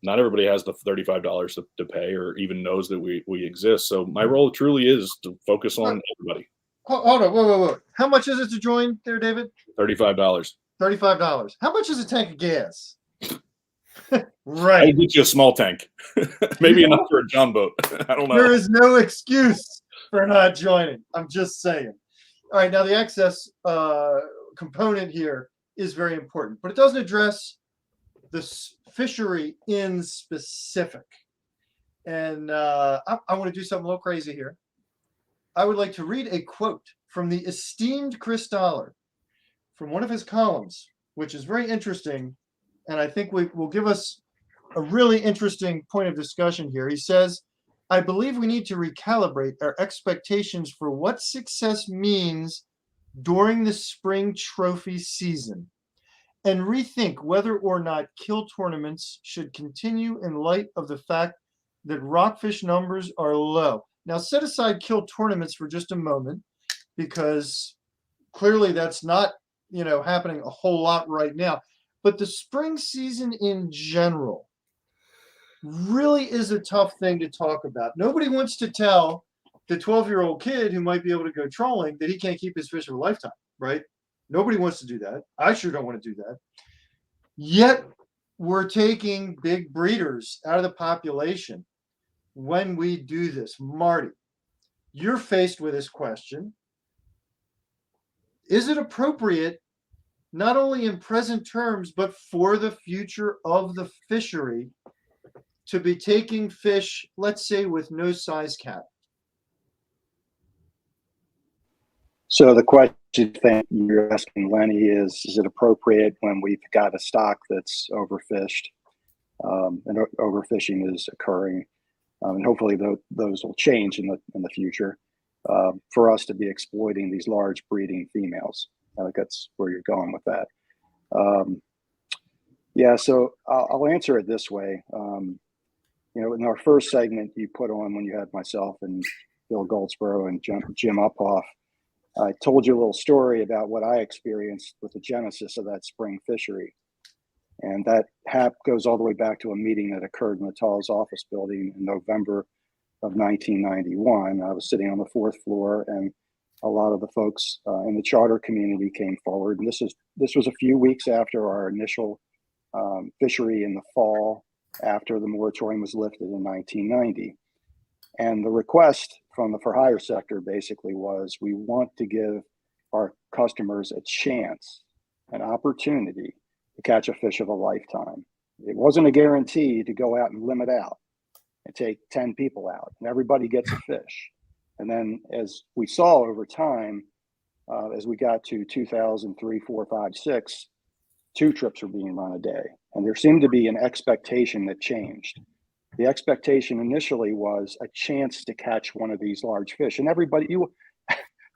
not everybody has the $35 to pay or even knows that we exist. So my role truly is to focus on everybody. Hold on. Whoa. How much is it to join there, David? $35. $35. How much is a tank of gas? Right. I'll get you a small tank. Maybe enough for a John boat. I don't know. There is no excuse for not joining. I'm just saying. All right. Now, the access component here is very important, but it doesn't address fishery in specific. And I want to do something a little crazy here. I would like to read a quote from the esteemed Chris Dollar from one of his columns, which is very interesting, and I think will give us a really interesting point of discussion here. He says, I believe we need to recalibrate our expectations for what success means during the spring trophy season and rethink whether or not kill tournaments should continue in light of the fact that rockfish numbers are low. Now, set aside kill tournaments for just a moment, because clearly that's not, happening a whole lot right now. But the spring season in general really is a tough thing to talk about. Nobody wants to tell the 12-year-old kid who might be able to go trolling that he can't keep his fish for a lifetime, right? Nobody wants to do that. I sure don't want to do that. Yet we're taking big breeders out of the population when we do this. Marty, you're faced with this question. Is it appropriate, not only in present terms, but for the future of the fishery, to be taking fish, let's say, with no size cap? So the question you're asking, Lenny, is it appropriate when we've got a stock that's overfished, and overfishing is occurring, and hopefully those will change in the future, for us to be exploiting these large breeding females? I think that's where you're going with that. Yeah, so I'll answer it this way. In our first segment you put on when you had myself and Bill Goldsboro and Jim Uphoff, I told you a little story about what I experienced with the genesis of that spring fishery. And that goes all the way back to a meeting that occurred in the Tall's office building in November of 1991. I was sitting on the fourth floor, and a lot of the folks in the charter community came forward. And this was a few weeks after our initial fishery in the fall, after the moratorium was lifted in 1990. And the request from the for hire sector basically was, we want to give our customers a chance, an opportunity to catch a fish of a lifetime. It wasn't a guarantee to go out and limit out and take 10 people out and everybody gets a fish. And then as we saw over time, as we got to 2003, 4, 5, 6, 2 trips were being run a day. And there seemed to be an expectation that changed. The expectation initially was a chance to catch one of these large fish. And everybody,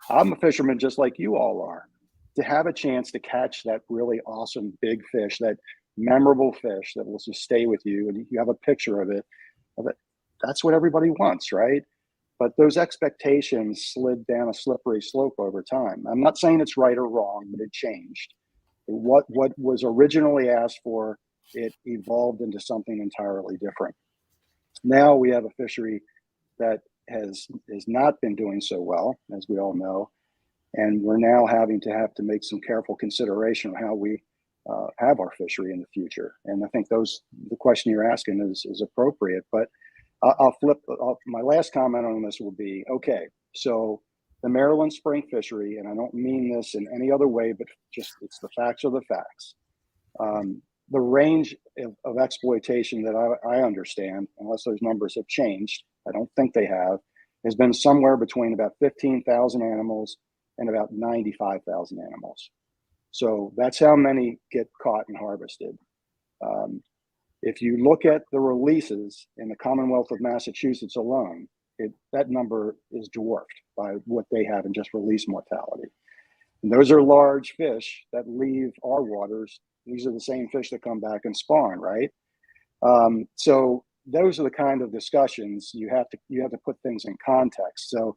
I'm a fisherman just like you all are. To have a chance to catch that really awesome big fish, that memorable fish that will just stay with you, and you have a picture of it, that's what everybody wants, right? But those expectations slid down a slippery slope over time. I'm not saying it's right or wrong, but it changed. What was originally asked for, it evolved into something entirely different. Now we have a fishery that has not been doing so well, as we all know, and we're now having to make some careful consideration of how we have our fishery in the future. And I think the question you're asking is appropriate. But I'll flip. My last comment on this will be, okay, so the Maryland spring fishery, and I don't mean this in any other way, but just it's the facts are the facts. The range of exploitation that I understand, unless those numbers have changed, I don't think they have, has been somewhere between about 15,000 animals and about 95,000 animals. So that's how many get caught and harvested. If you look at the releases in the Commonwealth of Massachusetts alone, that number is dwarfed by what they have in just release mortality. And those are large fish that leave our waters. These are the same fish that come back and spawn, right? So those are the kind of discussions you have to put things in context. So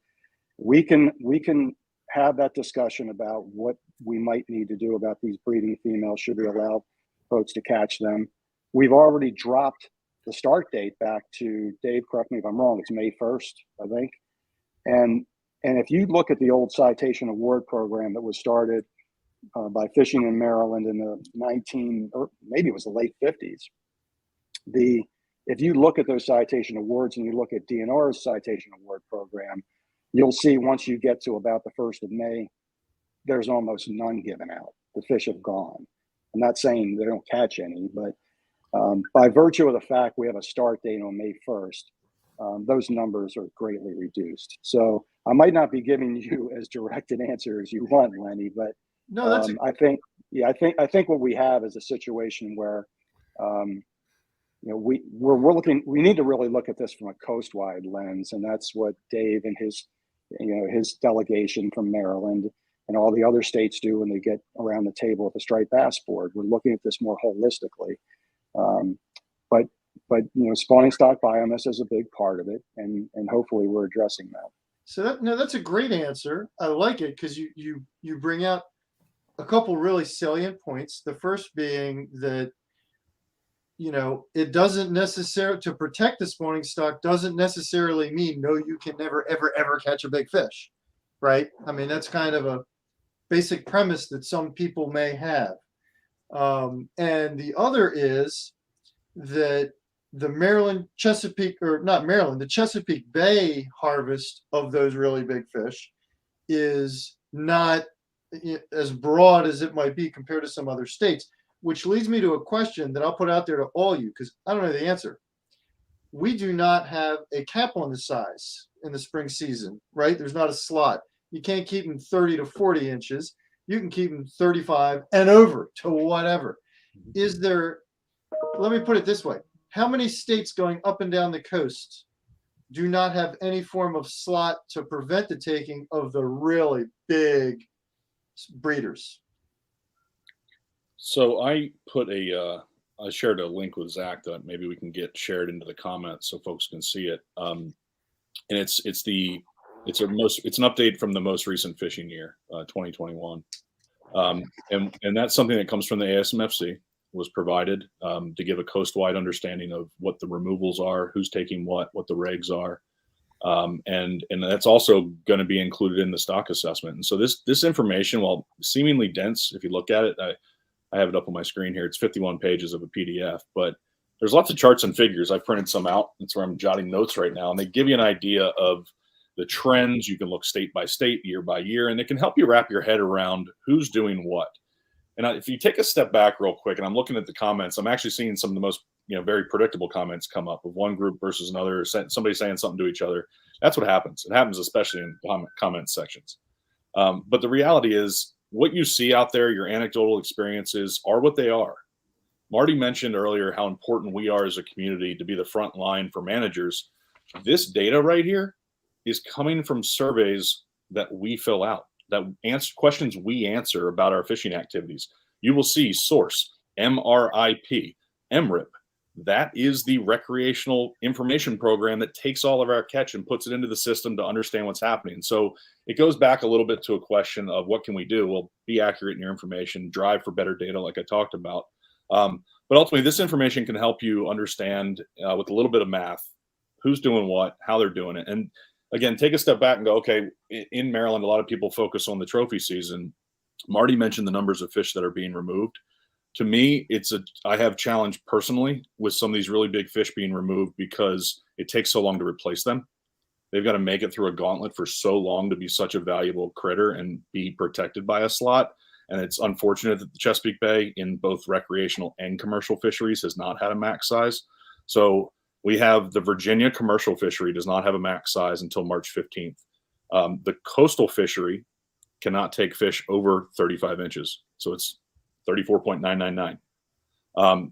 we can have that discussion about what we might need to do about these breeding females. Should we allow folks to catch them? We've already dropped the start date back to, Dave, correct me if I'm wrong, it's May 1st, I think. And if you look at the old citation award program that was started by fishing in Maryland in the or maybe it was the late 50s, if you look at those citation awards and you look at DNR's citation award program, you'll see once you get to about the 1st of May, there's almost none given out. The fish have gone. I'm not saying they don't catch any, but By virtue of the fact we have a start date on May 1st, those numbers are greatly reduced. So I might not be giving you as direct an answer as you want, Lenny, but No, that's I think what we have is a situation where we need to really look at this from a coast-wide lens, and that's what Dave and his delegation from Maryland and all the other states do when they get around the table at the striped bass board. We're looking at this more holistically. But spawning stock biomass is a big part of it, and hopefully we're addressing that. So that's a great answer. I like it because you bring out a couple really salient points. The first being that it doesn't necessarily, to protect the spawning stock doesn't necessarily mean no, you can never ever catch a big fish, right? I mean, that's kind of a basic premise that some people may have. And the other is that the the Chesapeake Bay harvest of those really big fish is not as broad as it might be compared to some other states, which leads me to a question that I'll put out there to all you, because I don't know the answer. We do not have a cap on the size in the spring season, right? There's not a slot. You can't keep them 30 to 40 inches. You can keep them 35 and over to whatever. Let me put it this way. How many states going up and down the coast do not have any form of slot to prevent the taking of the really big breeders? So I I shared a link with Zach that maybe we can get shared into the comments so folks can see it. And it's an update from the most recent fishing year, 2021. And that's something that comes from the ASMFC, was provided to give a coast-wide understanding of what the removals are, who's taking what the regs are. And that's also going to be included in the stock assessment. And so this information, while seemingly dense, if you look at it, I have it up on my screen here. It's 51 pages of a PDF, but there's lots of charts and figures. I printed some out. That's where I'm jotting notes right now. And they give you an idea of the trends. You can look state by state, year by year, and it can help you wrap your head around who's doing what. And if you take a step back real quick, and I'm looking at the comments, I'm actually seeing some of the most very predictable comments come up of one group versus another, somebody saying something to each other. That's what happens. It happens especially in comment sections. But the reality is, what you see out there, your anecdotal experiences are what they are. Marty mentioned earlier how important we are as a community to be the front line for managers. This data right here is coming from surveys that we fill out, that answer questions we answer about our fishing activities. You will see source, MRIP, MRIP. That is the recreational information program that takes all of our catch and puts it into the system to understand what's happening. So it goes back a little bit to a question of what can we do? Well, be accurate in your information, drive for better data like I talked about. But ultimately, this information can help you understand with a little bit of math, who's doing what, how they're doing it. And again, take a step back and go, okay, in Maryland, a lot of people focus on the trophy season. Marty mentioned the numbers of fish that are being removed. To me, I have challenge personally with some of these really big fish being removed because it takes so long to replace them. They've got to make it through a gauntlet for so long to be such a valuable critter and be protected by a slot. And it's unfortunate that the Chesapeake Bay in both recreational and commercial fisheries has not had a max size. So we have the Virginia commercial fishery does not have a max size until March 15th. The coastal fishery cannot take fish over 35 inches. So it's 34.999.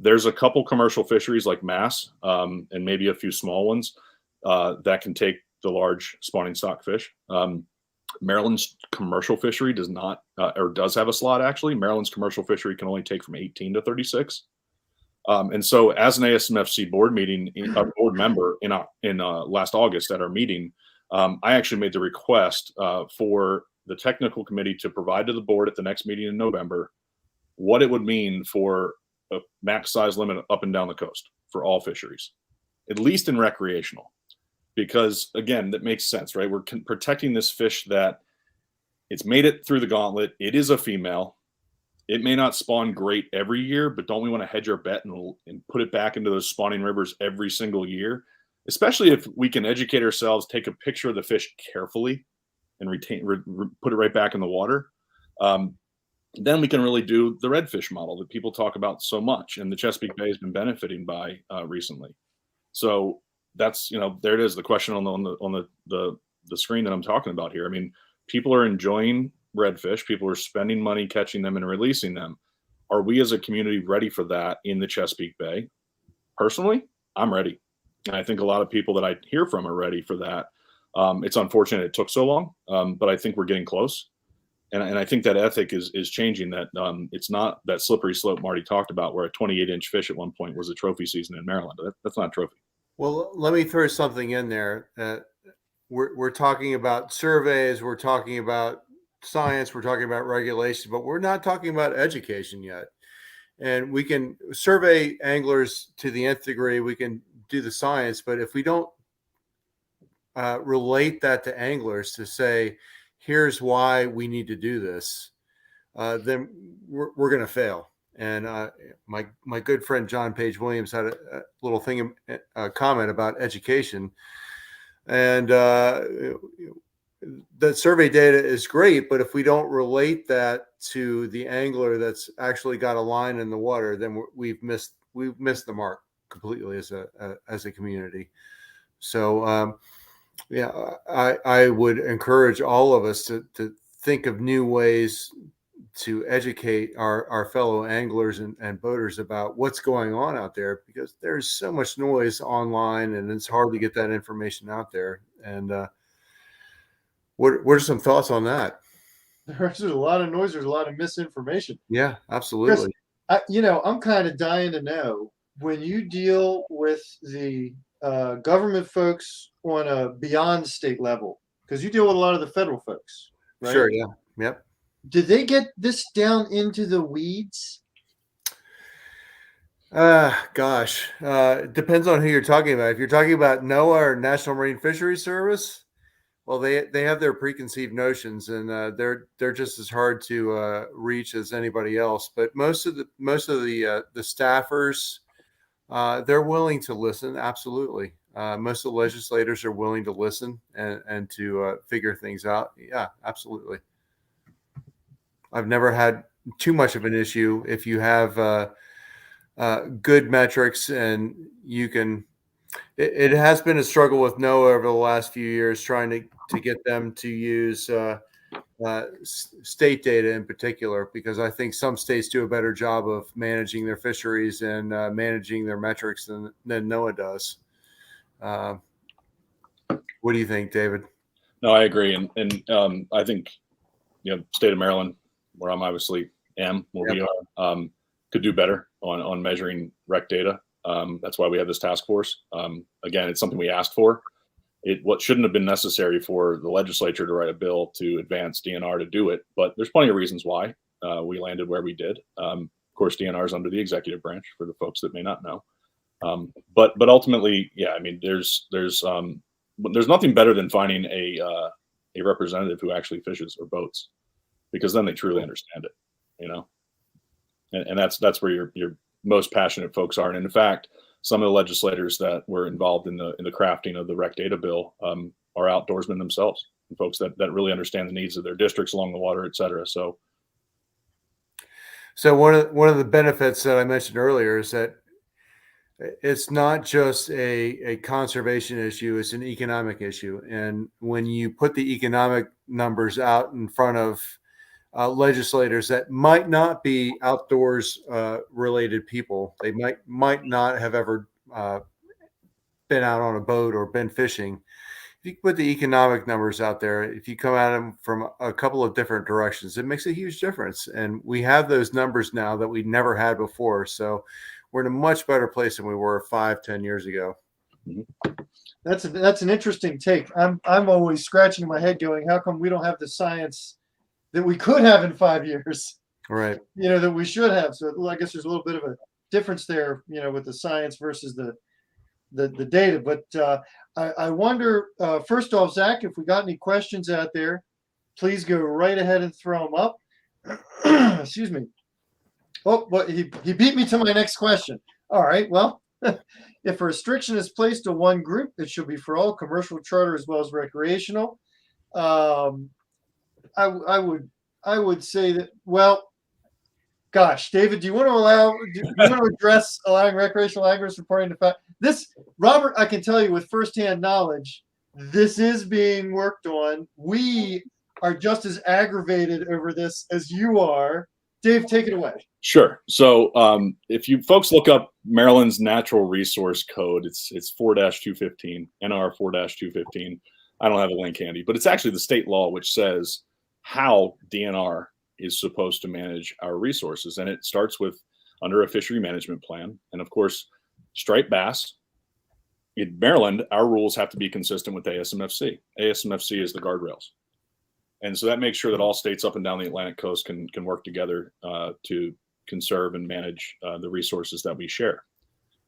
There's a couple commercial fisheries like Mass and maybe a few small ones that can take the large spawning stock fish. Maryland's commercial fishery does not or does have a slot actually. Maryland's commercial fishery can only take from 18 to 36. And so as an ASMFC board member in last August at our meeting, I actually made the request for the technical committee to provide to the board at the next meeting in November what it would mean for a max size limit up and down the coast for all fisheries, at least in recreational. Because again, that makes sense, right? We're protecting this fish that it's made it through the gauntlet. It is a female. It may not spawn great every year, but don't we want to hedge our bet and put it back into those spawning rivers every single year? Especially if we can educate ourselves, take a picture of the fish carefully and put it right back in the water. then we can really do the redfish model that people talk about so much, and the Chesapeake Bay has been benefiting by recently. So that's, there it is, the question on the screen that I'm talking about here. I mean, people are enjoying redfish. People are spending money catching them and releasing them. Are we as a community ready for that in the Chesapeake Bay? Personally, I'm ready. And I think a lot of people that I hear from are ready for that. It's unfortunate it took so long, but I think we're getting close. And I think that ethic is changing, that it's not that slippery slope Marty talked about where a 28-inch fish at one point was a trophy season in Maryland. That's not a trophy. Well, let me throw something in there. We're talking about surveys, we're talking about science, we're talking about regulation, but we're not talking about education yet. And we can survey anglers to the nth degree, we can do the science, but if we don't relate that to anglers to say, here's why we need to do this, then we're going to fail. And my good friend John Page Williams had a little thing, a comment about education, and the survey data is great, but if we don't relate that to the angler that's actually got a line in the water, then we've missed the mark completely as a community. So yeah, I would encourage all of us to think of new ways to educate our fellow anglers and boaters about what's going on out there, because there's so much noise online and it's hard to get that information out there. And what are some thoughts on that? There's a lot of noise. There's a lot of misinformation. Yeah, absolutely. I'm kind of dying to know, when you deal with the government folks on a beyond state level, because you deal with a lot of the federal folks, right? Sure. Yeah. Yep. Did they get this down into the weeds? Gosh, depends on who you're talking about. If you're talking about NOAA or National Marine Fisheries Service, well, they have their preconceived notions, and they're just as hard to reach as anybody else. But most of the staffers, they're willing to listen. Absolutely. Most of the legislators are willing to listen and to figure things out. Yeah, absolutely. I've never had too much of an issue if you have good metrics, and you can. It has been a struggle with NOAA over the last few years, trying to get them to use state data in particular, because I think some states do a better job of managing their fisheries and managing their metrics than NOAA does. What do you think, David? No, I agree, and I think state of Maryland, where I'm obviously where we are, could do better on measuring rec data. That's why we have this task force. Again, it's something we asked for. What shouldn't have been necessary for the legislature to write a bill to advance DNR to do it, but there's plenty of reasons why we landed where we did. Of course, DNR is under the executive branch, for the folks that may not know. But ultimately, yeah, I mean, there's nothing better than finding a representative who actually fishes or boats, because then they truly understand it, and that's where your most passionate folks are. And in fact, some of the legislators that were involved in the crafting of the rec data bill are outdoorsmen themselves, and folks that really understand the needs of their districts along the water, et cetera. So one of the benefits that I mentioned earlier is that it's not just a conservation issue, it's an economic issue. And when you put the economic numbers out in front of legislators that might not be outdoors related people, they might not have ever been out on a boat or been fishing. If you put the economic numbers out there, if you come at them from a couple of different directions, it makes a huge difference. And we have those numbers now that we never had before. So we're in a much better place than we were 5-10 years ago. That's an interesting take. I'm always scratching my head going, how come we don't have the science that we could have in 5 years? Right. That we should have. So I guess there's a little bit of a difference there, with the science versus the data. But I wonder, first off, Zach, if we got any questions out there, please go right ahead and throw them up. Excuse me. Oh, but he beat me to my next question. All right. Well, if a restriction is placed on one group, it should be for all, commercial, charter, as well as recreational. I would say that, well, Gosh, David, do you want to address allowing recreational anglers reporting to fact? This, Robert, I can tell you with firsthand knowledge, this is being worked on. We are just as aggravated over this as you are. Dave, take it away. Sure. So if you folks look up Maryland's Natural Resource Code, it's 4-215, NR 4-215. I don't have a link handy, but it's actually the state law which says how DNR is supposed to manage our resources. And it starts with under a fishery management plan. And of course, striped bass. In Maryland, our rules have to be consistent with ASMFC. ASMFC is the guardrails. And so that makes sure that all states up and down the Atlantic coast can work together to conserve and manage the resources that we share.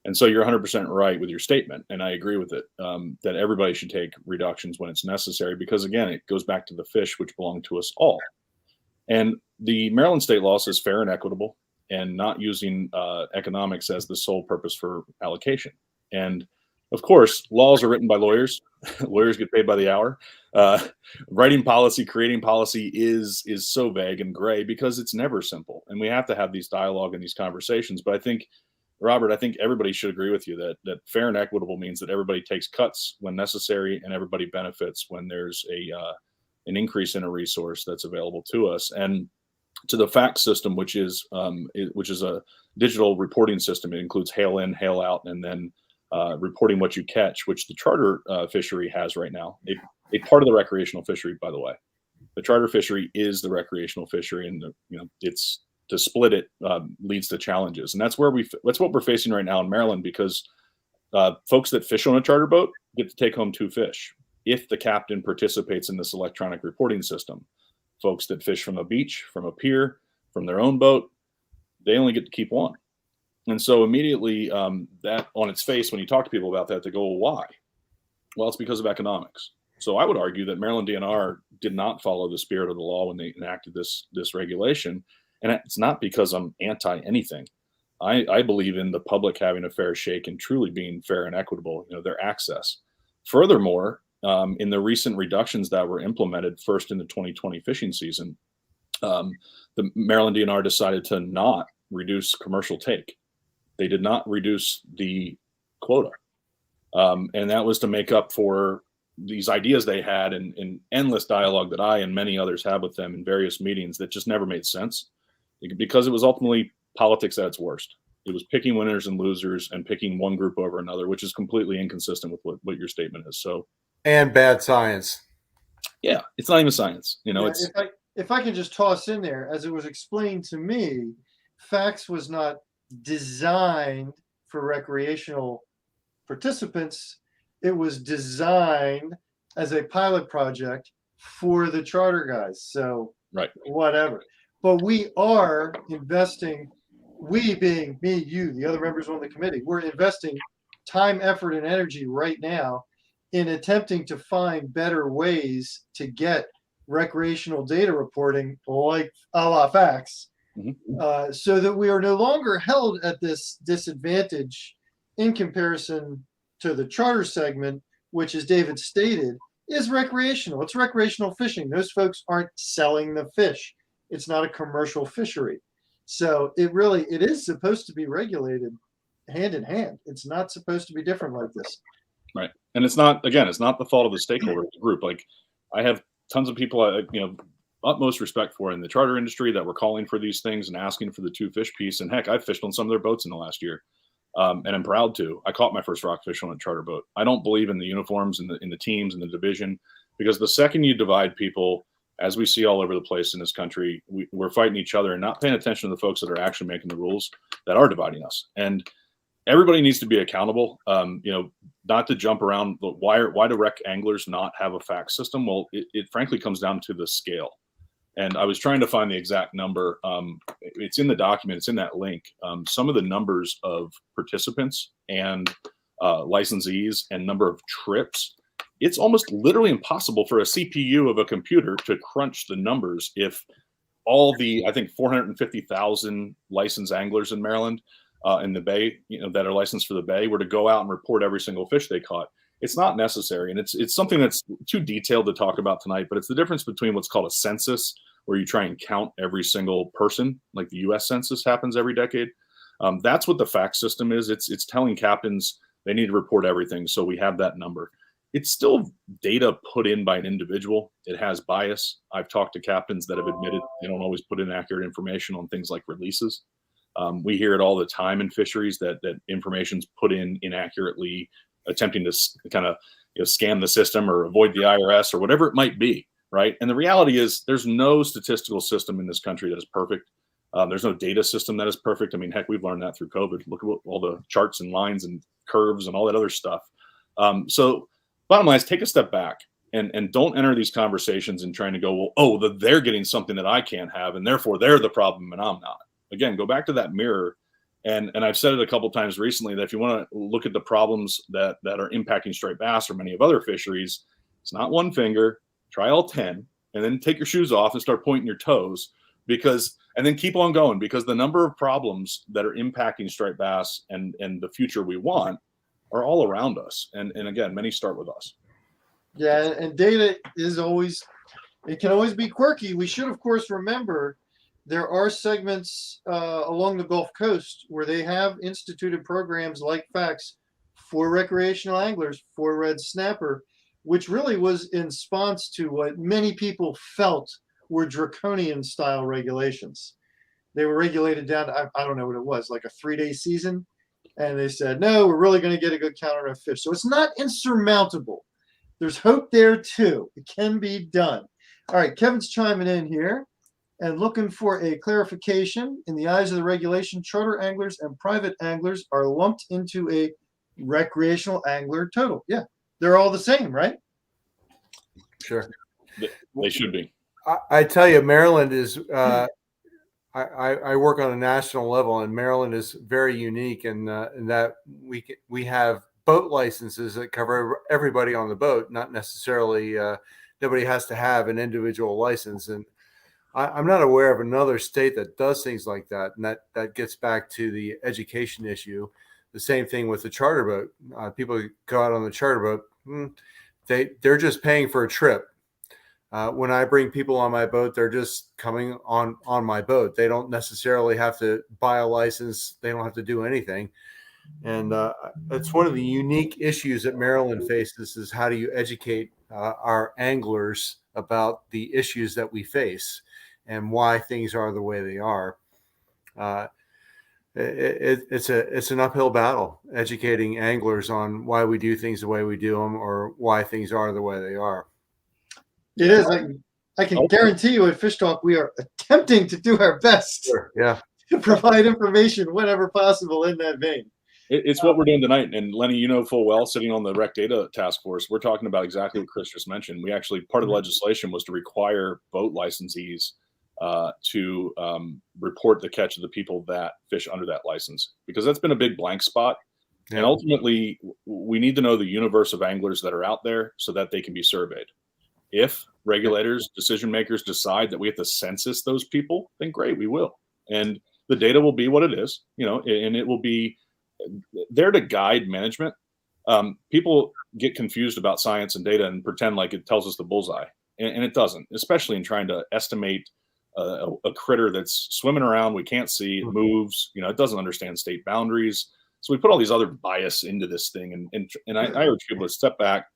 And so you're 100% right with your statement, and I agree with it, that everybody should take reductions when it's necessary, because again, it goes back to the fish which belong to us all. And the Maryland state law says fair and equitable, and not using economics as the sole purpose for allocation. And of course, laws are written by lawyers. Lawyers get paid by the hour. Writing policy, creating policy is so vague and gray because it's never simple. And we have to have these dialogue and these conversations. But I think, Robert, everybody should agree with you that fair and equitable means that everybody takes cuts when necessary and everybody benefits when there's an increase in a resource that's available to us. And to the FACT system, which is a digital reporting system. It includes hail in, hail out, and then reporting what you catch, which the charter fishery has right now. A part of the recreational fishery, by the way. The charter fishery is the recreational fishery, and it's to split it leads to challenges, and that's what we're facing right now in Maryland, because folks that fish on a charter boat get to take home 2 fish if the captain participates in this electronic reporting system. Folks that fish from a beach, from a pier, from their own boat, they only get to keep 1. And so immediately that on its face, when you talk to people about that, they go, well, why? Well, it's because of economics. So I would argue that Maryland DNR did not follow the spirit of the law when they enacted this regulation. And it's not because I'm anti anything. I believe in the public having a fair shake and truly being fair and equitable, their access. Furthermore, in the recent reductions that were implemented first in the 2020 fishing season, the Maryland DNR decided to not reduce commercial take. They did not reduce the quota. And that was to make up for these ideas they had in endless dialogue that I and many others had with them in various meetings that just never made sense, because it was ultimately politics at its worst. It was picking winners and losers and picking one group over another, which is completely inconsistent with what your statement is. So, and bad science. Yeah, it's not even science. It's if I can just toss in there, as it was explained to me, FACTS was not designed for recreational participants. It was designed as a pilot project for the charter guys. So right, whatever. But we are investing, we being me, you, the other members on the committee, we're investing time, effort, and energy right now in attempting to find better ways to get recreational data reporting like a la FACTS, so that we are no longer held at this disadvantage in comparison to the charter segment, which, as David stated, is recreational. It's recreational fishing. Those folks aren't selling the fish. It's not a commercial fishery. So it is supposed to be regulated hand in hand. It's not supposed to be different like this. Right. And it's not the fault of the stakeholder group. Like, I have tons of people, utmost respect for in the charter industry that were calling for these things and asking for the 2 fish piece. And heck, I've fished on some of their boats in the last year. And I'm proud to. I caught my first rockfish on a charter boat. I don't believe in the uniforms and in the teams and the division, because the second you divide people, as we see all over the place in this country, we're fighting each other and not paying attention to the folks that are actually making the rules that are dividing us. And everybody needs to be accountable. Not to jump around. Why do rec anglers not have a FACTS system? Well, it frankly comes down to the scale. And I was trying to find the exact number. It's in the document. It's in that link. Some of the numbers of participants and licensees and number of trips, it's almost literally impossible for a CPU of a computer to crunch the numbers if all the, I think, 450,000 licensed anglers in Maryland in the Bay, that are licensed for the Bay, were to go out and report every single fish they caught. It's not necessary. And it's something that's too detailed to talk about tonight, but it's the difference between what's called a census where you try and count every single person, like the U.S. Census happens every decade. That's what the fact system is. It's telling captains they need to report everything, so we have that number. It's still data put in by an individual. It has bias. I've talked to captains that have admitted they don't always put in accurate information on things like releases. We hear it all the time in fisheries that information's put in inaccurately, attempting to kind of scam the system or avoid the IRS or whatever it might be, right? And the reality is there's no statistical system in this country that is perfect. There's no data system that is perfect. I mean, heck, we've learned that through COVID. Look at all the charts and lines and curves and all that other stuff. So bottom line is take a step back and don't enter these conversations and trying to go, well, oh, they're getting something that I can't have, and therefore they're the problem and I'm not. Again, go back to that mirror. And I've said it a couple of times recently that if you want to look at the problems that are impacting striped bass or many of other fisheries, it's not one finger, try all 10, and then take your shoes off and start pointing your toes, and then keep on going, because the number of problems that are impacting striped bass and the future we want are all around us. And again, many start with us. Yeah, and data is always, it can always be quirky. We should, of course, remember there are segments along the Gulf Coast where they have instituted programs like FACTS for recreational anglers for red snapper, which really was in response to what many people felt were draconian style regulations. They were regulated down to, I don't know what it was, like a 3-day season. And they said, no, we're really going to get a good count on our fish. So it's not insurmountable. There's hope there too. It can be done. All right, Kevin's chiming in here and looking for a clarification. In the eyes of the regulation, charter anglers and private anglers are lumped into a recreational angler total. Yeah, they're all the same, right? Sure. They should be. I tell you, Maryland is, I work on a national level, and Maryland is very unique in that we have boat licenses that cover everybody on the boat, not necessarily, nobody has to have an individual license. And I'm not aware of another state that does things like that. And that gets back to the education issue. The same thing with the charter boat. People go out on the charter boat, they're just paying for a trip. When I bring people on my boat, they're just coming on my boat. They don't necessarily have to buy a license. They don't have to do anything. And it's one of the unique issues that Maryland faces, is how do you educate our anglers about the issues that we face and why things are the way they are. It's an uphill battle, educating anglers on why we do things the way we do them, or why things are the way they are. It is. I can guarantee you at Fish Talk, we are attempting to do our best to provide information whenever possible in that vein. It's what we're doing tonight. And Lenny, you know full well, sitting on the Rec Data Task Force, we're talking about exactly what Chris just mentioned. We actually, part of the legislation was to require boat licensees to report the catch of the people that fish under that license, because that's been a big blank spot. Yeah. And ultimately, we need to know the universe of anglers that are out there so that they can be surveyed. If regulators, decision makers decide that we have to census those people, then great, we will. And the data will be what it is, and it will be there to guide management. People get confused about science and data and pretend like it tells us the bullseye, and it doesn't, especially in trying to estimate a critter that's swimming around. We can't see, it moves, it doesn't understand state boundaries. So we put all these other bias into this thing. And I urge people to step back,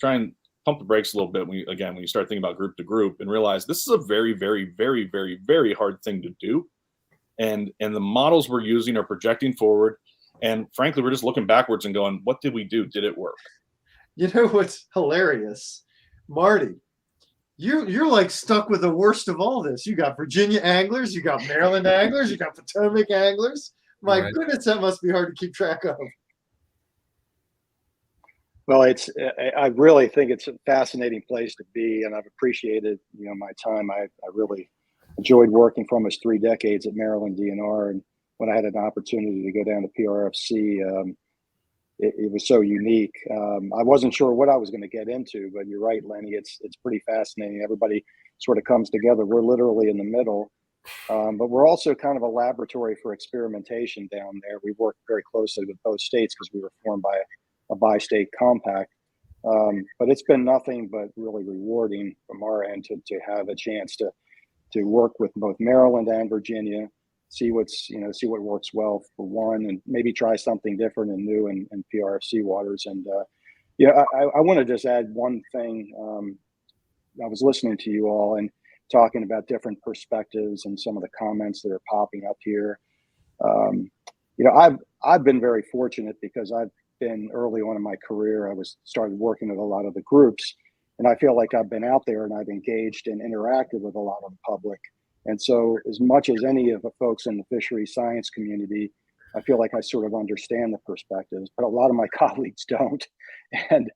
try and pump the brakes a little bit when you start thinking about group to group, and realize this is a very, very, very, very, very hard thing to do. And the models we're using are projecting forward. And frankly, we're just looking backwards and going, what did we do? Did it work? You know what's hilarious? Marty, you're like stuck with the worst of all this. You got Virginia anglers, you got Maryland anglers, you got Potomac anglers. My goodness, that must be hard to keep track of. Well, I really think it's a fascinating place to be, and I've appreciated, my time. I really enjoyed working for almost 3 decades at Maryland DNR, and when I had an opportunity to go down to PRFC, it was so unique. I wasn't sure what I was going to get into, but you're right, Lenny. It's pretty fascinating. Everybody sort of comes together. We're literally in the middle, but we're also kind of a laboratory for experimentation down there. We work very closely with both states because we were formed by a bi-state compact. But it's been nothing but really rewarding from our end to have a chance to to work with both Maryland and Virginia, see what works well for one, and maybe try something different and new in PRFC waters. And I want to just add one thing. I was listening to you all and talking about different perspectives and some of the comments that are popping up here. I've been very fortunate because I've been early on in my career. I started working with a lot of the groups, and I feel like I've been out there and I've engaged and interacted with a lot of the public. And so as much as any of the folks in the fishery science community, I feel like I sort of understand the perspectives, but a lot of my colleagues don't. And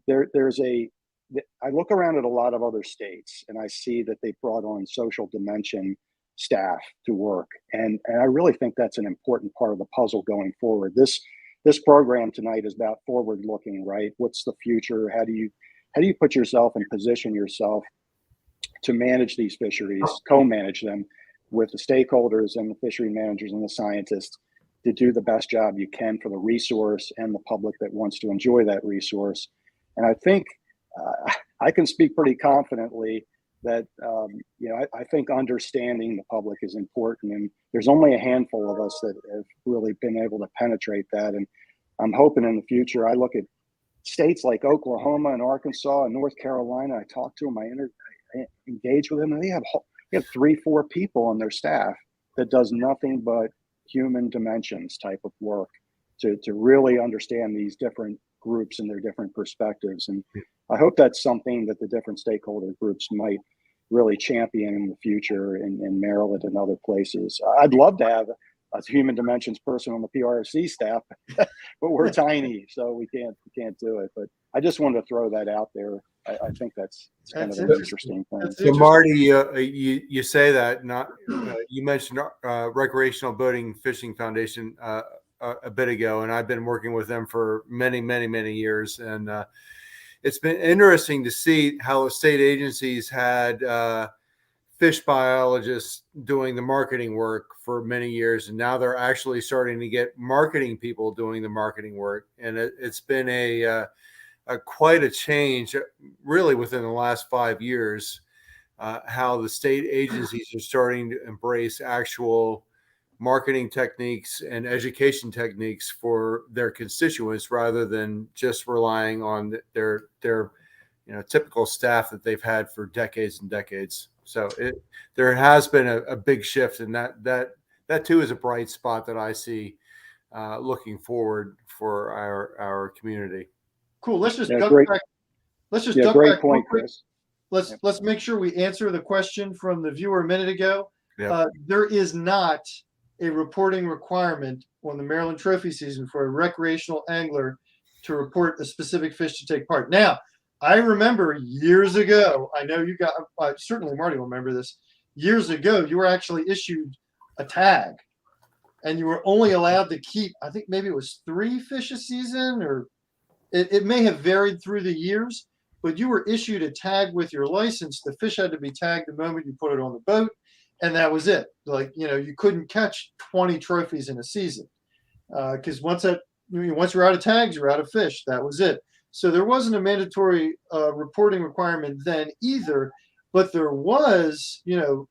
I look around at a lot of other states and I see that they brought on social dimension staff to work. And I really think that's an important part of the puzzle going forward. This program tonight is about forward looking, right? What's the future? How do you put yourself and position yourself to manage these fisheries, co-manage them with the stakeholders and the fishery managers and the scientists to do the best job you can for the resource and the public that wants to enjoy that resource. And I think I can speak pretty confidently that, I think understanding the public is important. And there's only a handful of us that have really been able to penetrate that. And I'm hoping in the future, I look at states like Oklahoma and Arkansas and North Carolina. I talk to them, I engage with them, and they have 3-4 people on their staff that does nothing but human dimensions type of work to really understand these different groups and their different perspectives. And I hope that's something that the different stakeholder groups might really champion in the future in Maryland and other places. I'd love to have a human dimensions person on the PRFC staff, but we're tiny, so we can't do it. But I just wanted to throw that out there. I think that's kind of an interesting thing. So Marty, you say that you mentioned Recreational Boating Fishing Foundation a bit ago, and I've been working with them for many years, and it's been interesting to see how the state agencies had fish biologists doing the marketing work for many years, and now they're actually starting to get marketing people doing the marketing work, and it's been a quite a change, really, within the last 5 years, how the state agencies are starting to embrace actual marketing techniques and education techniques for their constituents, rather than just relying on their typical staff that they've had for decades and decades. So there has been a big shift, and that too is a bright spot that I see looking forward for our community. Cool. Let's just duck back. Let's just duck great back. Point, Chris. Let's make sure we answer the question from the viewer a minute ago. Yep. There is not a reporting requirement on the Maryland trophy season for a recreational angler to report a specific fish to take part. Now, I remember years ago, I know you got, certainly Marty will remember this, years ago, you were actually issued a tag and you were only allowed to keep, I think maybe it was 3 fish a season, or it may have varied through the years, but you were issued a tag with your license. The fish had to be tagged the moment you put it on the boat, and that was it. Like, you couldn't catch 20 trophies in a season, because once you're out of tags, you're out of fish. That was it. So there wasn't a mandatory reporting requirement then either, but there was,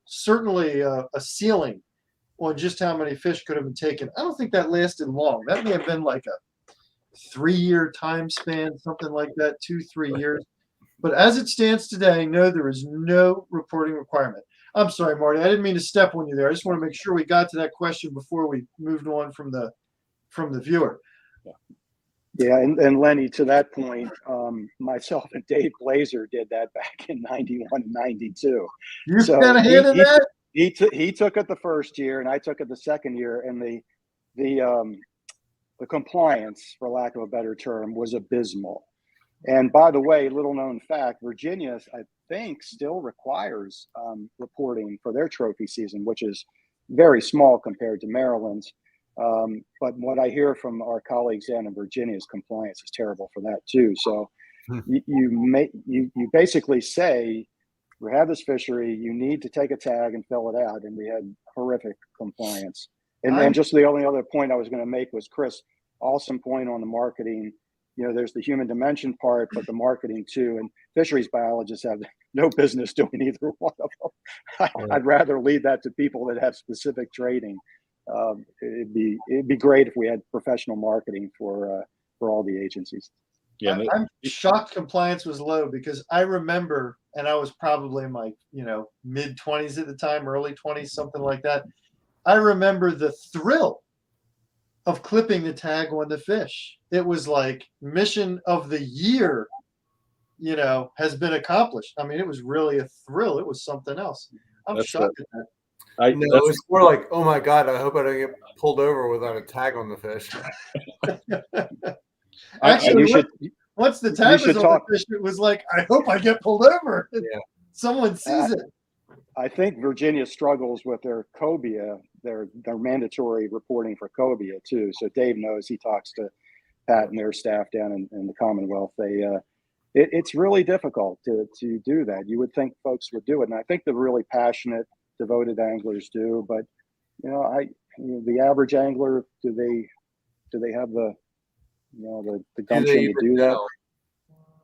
certainly a ceiling on just how many fish could have been taken. I don't think that lasted long. That may have been like a 3-year time span, something like that, 2-3 years. But as it stands today, no, there is no reporting requirement. I'm sorry, Marty, I didn't mean to step on you there. I just want to make sure we got to that question before we moved on from the viewer. Yeah, and Lenny, to that point, myself and Dave Blazer did that back in 91 and 92. You got a hand in that? He took it the first year, and I took it the second year, and the compliance, for lack of a better term, was abysmal. And by the way, little known fact, Virginia, I think, still requires reporting for their trophy season, which is very small compared to Maryland's. But what I hear from our colleagues down in Virginia is compliance is terrible for that too. So you basically say, we have this fishery, you need to take a tag and fill it out, and we had horrific compliance. And then just the only other point I was going to make was, Chris, awesome point on the marketing. there's the human dimension part, but the marketing too. And fisheries biologists have no business doing either one of them. I'd rather leave that to people that have specific training. It'd be great if we had professional marketing for all the agencies. Yeah, I'm shocked compliance was low, because I remember, and I was probably in my mid 20s at the time, early 20s, something like that. I remember the thrill of clipping the tag on the fish. It was like mission of the year, has been accomplished. I mean, it was really a thrill. It was something else. I'm shocked at that. No, it's more like, oh my God, I hope I don't get pulled over without a tag on the fish. Actually, once the tag was on the fish, it was like, I hope I get pulled over. Yeah. Someone sees it. I think Virginia struggles with their cobia, their mandatory reporting for cobia too. So Dave knows, he talks to Pat and their staff down in the Commonwealth. It's really difficult to do that. You would think folks would do it, and I think the really passionate, devoted anglers do. But the average angler, do they have the gumption to do that?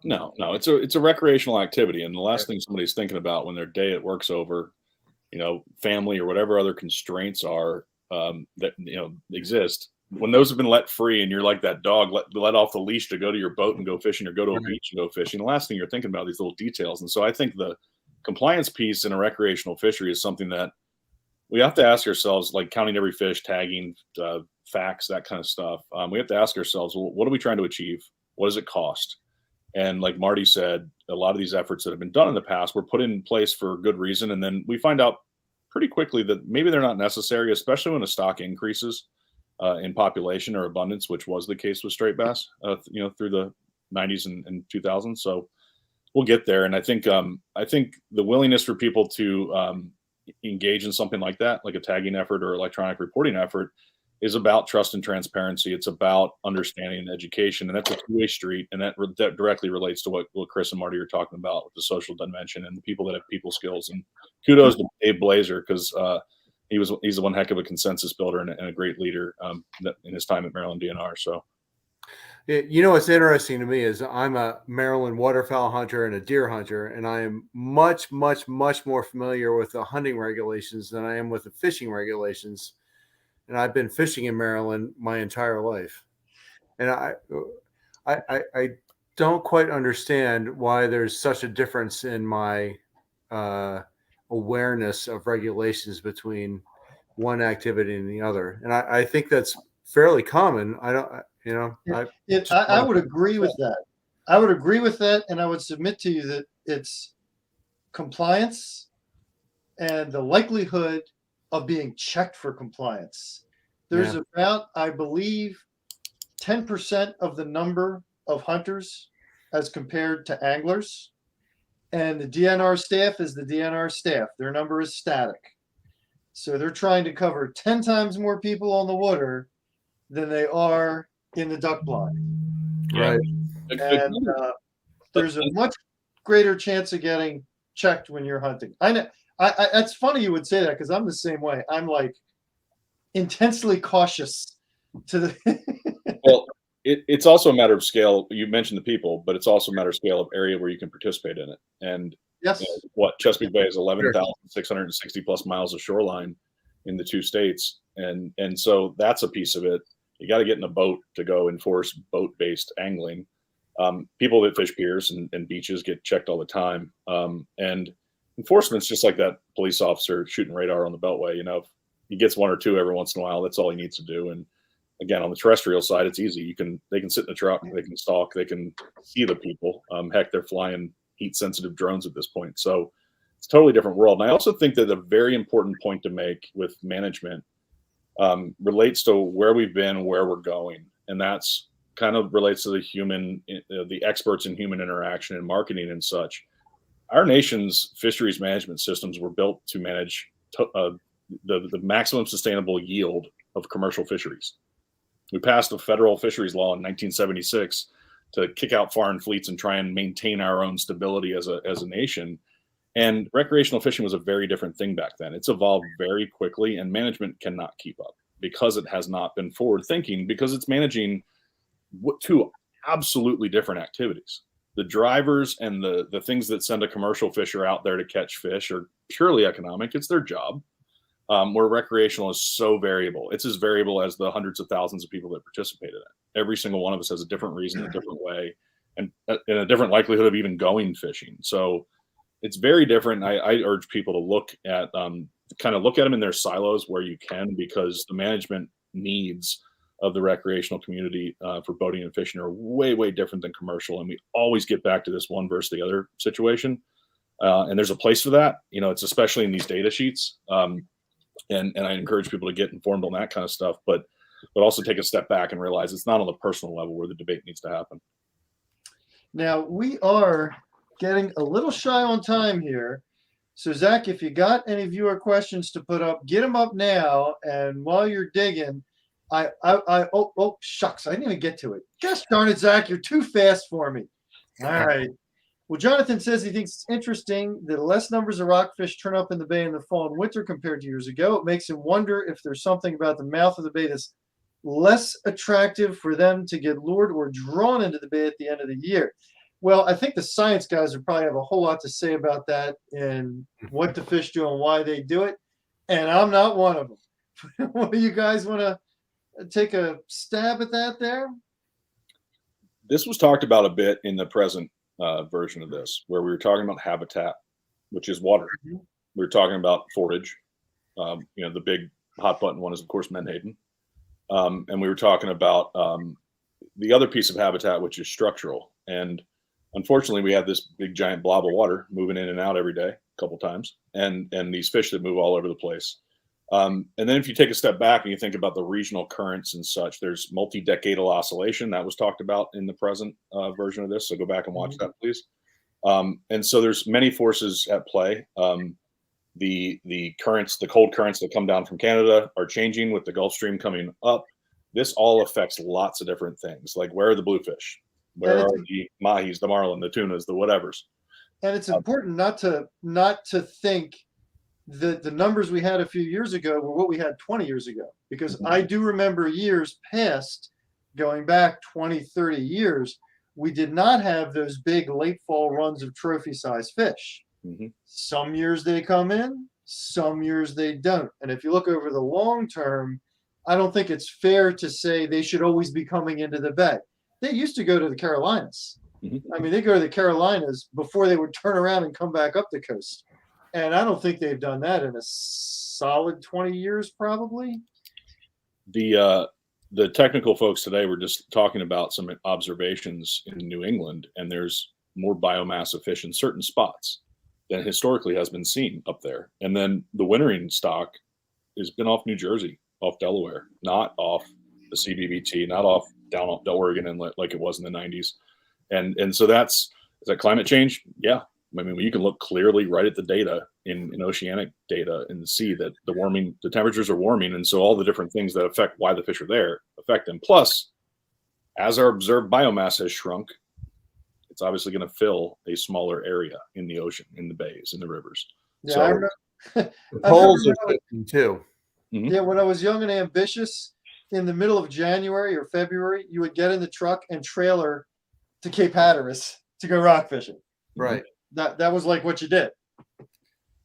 No, it's a recreational activity, and the last thing somebody's thinking about when their day at work's over, family or whatever other constraints are that exist. When those have been let free, and you're like that dog let off the leash to go to your boat and go fishing, or go to a beach and go fishing, the last thing you're thinking about are these little details. And so I think the compliance piece in a recreational fishery is something that we have to ask ourselves, like counting every fish, tagging, facts, that kind of stuff. We have to ask ourselves, well, what are we trying to achieve? What does it cost? And like Marty said, a lot of these efforts that have been done in the past were put in place for good reason. And then we find out pretty quickly that maybe they're not necessary, especially when the stock increases in population or abundance, which was the case with straight bass, through the 90s and 2000s. So we'll get there. And I think the willingness for people to engage in something like that, like a tagging effort or electronic reporting effort, is about trust and transparency. It's about understanding and education, and that's a two-way street. And that directly relates to what Chris and Marty are talking about with the social dimension and the people that have people skills. And kudos to Dave Blazer, because he's one heck of a consensus builder and a great leader in his time at Maryland DNR. So, what's interesting to me is I'm a Maryland waterfowl hunter and a deer hunter, and I am much, much, much more familiar with the hunting regulations than I am with the fishing regulations. And I've been fishing in Maryland my entire life. And I don't quite understand why there's such a difference in my awareness of regulations between one activity and the other. And I think that's fairly common. I would agree with that. I would agree with that. And I would submit to you that it's compliance and the likelihood of being checked for compliance. There's about, I believe, 10% of the number of hunters as compared to anglers. And the DNR staff is the DNR staff. Their number is static. So they're trying to cover 10 times more people on the water than they are in the duck blind. Right. And there's a much greater chance of getting checked when you're hunting. I know. That's funny you would say that, because I'm the same way. I'm like intensely cautious to the. Well, it's also a matter of scale. You mentioned the people, but it's also a matter of scale of area where you can participate in it. And yes, Chesapeake Bay is 11,660 plus miles of shoreline in the two states, and so that's a piece of it. You got to get in a boat to go enforce boat-based angling. People that fish piers and beaches get checked all the time, and enforcement's just like that police officer shooting radar on the beltway. If he gets one or two every once in a while, that's all he needs to do. And again, on the terrestrial side, it's easy. They can sit in the truck, they can stalk, they can see the people. Heck, they're flying heat-sensitive drones at this point. So it's a totally different world. And I also think that a very important point to make with management relates to where we've been and where we're going. And that's kind of relates to the experts in human interaction and marketing and such. Our nation's fisheries management systems were built to manage the maximum sustainable yield of commercial fisheries. We passed a federal fisheries law in 1976 to kick out foreign fleets and try and maintain our own stability as a nation. And recreational fishing was a very different thing back then. It's evolved very quickly, and management cannot keep up because it has not been forward thinking, because it's managing two absolutely different activities. The drivers and the things that send a commercial fisher out there to catch fish are purely economic. It's their job. Where recreational is so variable. It's as variable as the hundreds of thousands of people that participate in it. Every single one of us has a different reason, a different way, and a different likelihood of even going fishing. So it's very different. I urge people to look at look at them in their silos where you can, because the management needs of the recreational community for boating and fishing are way, way different than commercial. And we always get back to this one versus the other situation. And there's a place for that. It's especially in these data sheets. And I encourage people to get informed on that kind of stuff, but also take a step back and realize it's not on the personal level where the debate needs to happen. Now, we are getting a little shy on time here. So, Zach, if you got any viewer questions to put up, get them up now. And while you're digging, oh, shucks, I didn't even get to it. Gosh darn it, Zach, you're too fast for me. All right. Well, Jonathan says he thinks it's interesting that less numbers of rockfish turn up in the bay in the fall and winter compared to years ago. It makes him wonder if there's something about the mouth of the bay that's less attractive for them to get lured or drawn into the bay at the end of the year. Well, I think the science guys would probably have a whole lot to say about that and what the fish do and why they do it. And I'm not one of them. What do you guys want to take a stab at that there? This was talked about a bit in the present version of this, where we were talking about habitat, which is water. We were talking about forage. The big hot button one is, of course, menhaden. And we were talking about the other piece of habitat, which is structural. And unfortunately, we have this big giant blob of water moving in and out every day, a couple times, and these fish that move all over the place. And then if you take a step back and you think about the regional currents and such, there's multi-decadal oscillation that was talked about in the present version of this. So go back and watch that, please. And so there's many forces at play. The currents, the cold currents that come down from Canada are changing with the Gulf Stream coming up. This all affects lots of different things, like where are the bluefish? Where are the mahis, the marlin, the tunas, the whatevers? And it's important not to think that the numbers we had a few years ago were what we had 20 years ago, because I do remember years past, going back 20, 30 years, we did not have those big late fall runs of trophy size fish. Some years they come in, some years they don't. And if you look over the long term, I don't think it's fair to say they should always be coming into the bay. They used to go to the Carolinas. I mean, they go to the Carolinas before they would turn around and come back up the coast. And I don't think they've done that in a solid 20 years, probably. The technical folks today were just talking about some observations in New England, and there's more biomass of fish in certain spots than historically has been seen up there. And then the wintering stock has been off New Jersey, off Delaware, not off the CBBT, not off down Oregon and like it was in the 90s. And so is that climate change? Yeah. I mean, you can look clearly right at the data in oceanic data and see that the temperatures are warming. And so all the different things that affect why the fish are there affect them. Plus, as our observed biomass has shrunk, it's obviously going to fill a smaller area in the ocean, in the bays, in the rivers. Yeah, so, I remember. The poles are shifting too. Yeah, when I was young and ambitious, in the middle of January or February, you would get in the truck and trailer to Cape Hatteras to go rock fishing. Right. That was like what you did.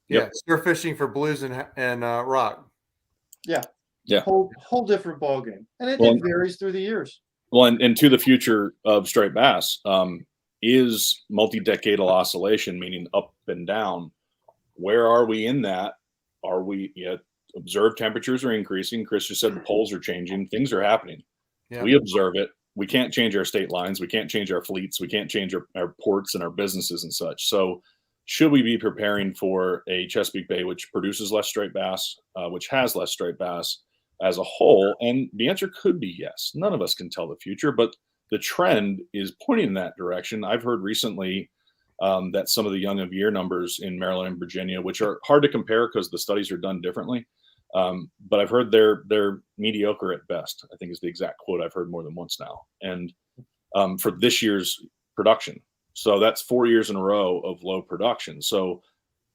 Yeah, surf fishing for blues and rock. Yeah. Whole different ball game, and it varies through the years. Well, and to the future of striped bass is multi-decadal oscillation, meaning up and down. Where are we in that? Are we observed temperatures are increasing? Chris just said the poles are changing. Things are happening. Yeah. We observe it. We can't change our state lines. We can't change our fleets. We can't change our ports and our businesses and such. So should we be preparing for a Chesapeake Bay which produces less striped bass, which has less striped bass as a whole? And the answer could be yes. None of us can tell the future, but the trend is pointing in that direction. I've heard recently that some of the young of year numbers in Maryland and Virginia, which are hard to compare because the studies are done differently, but I've heard they're mediocre at best, I think is the exact quote I've heard more than once now. And for this year's production. So that's 4 years in a row of low production. So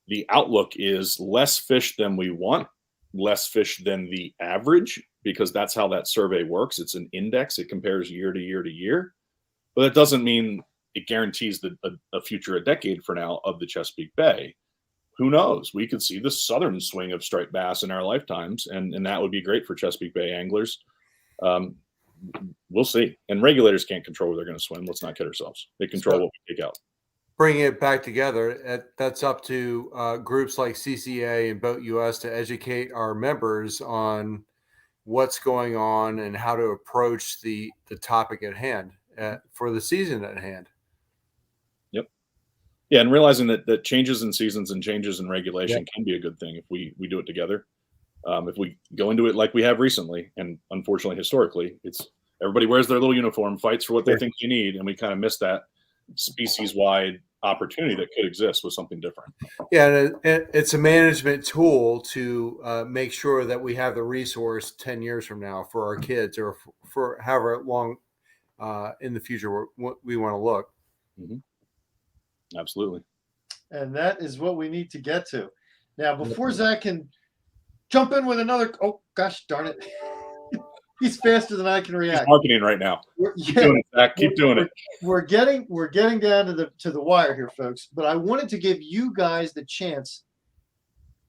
the outlook is less fish than we want, less fish than the average, because that's how that survey works. It's an index. It compares year to year to year. but that doesn't mean it guarantees a future a decade from now of the Chesapeake Bay. Who knows? We could see the southern swing of striped bass in our lifetimes, and that would be great for Chesapeake Bay anglers. We'll see. And regulators can't control where they're going to swim. Let's not kid ourselves. They control what we take out. Bringing it back together, that's up to groups like CCA and BoatUS to educate our members on what's going on and how to approach the topic at hand for the season at hand. Yeah, and realizing that changes in seasons and changes in regulation can be a good thing if we do it together. If we go into it like we have recently, and unfortunately historically, it's everybody wears their little uniform, fights for what they think you need, and we kind of miss that species-wide opportunity that could exist with something different. Yeah, and it's a management tool to make sure that we have the resource 10 years from now for our kids or for however long in the future we want to look. Mm-hmm. Absolutely. And that is what we need to get to. Now, before Zach can jump in with another, oh gosh darn it. He's faster than I can react. He's marketing right now. Keep doing it, Zach. Keep doing it. We're getting down to the wire here, folks. But I wanted to give you guys the chance.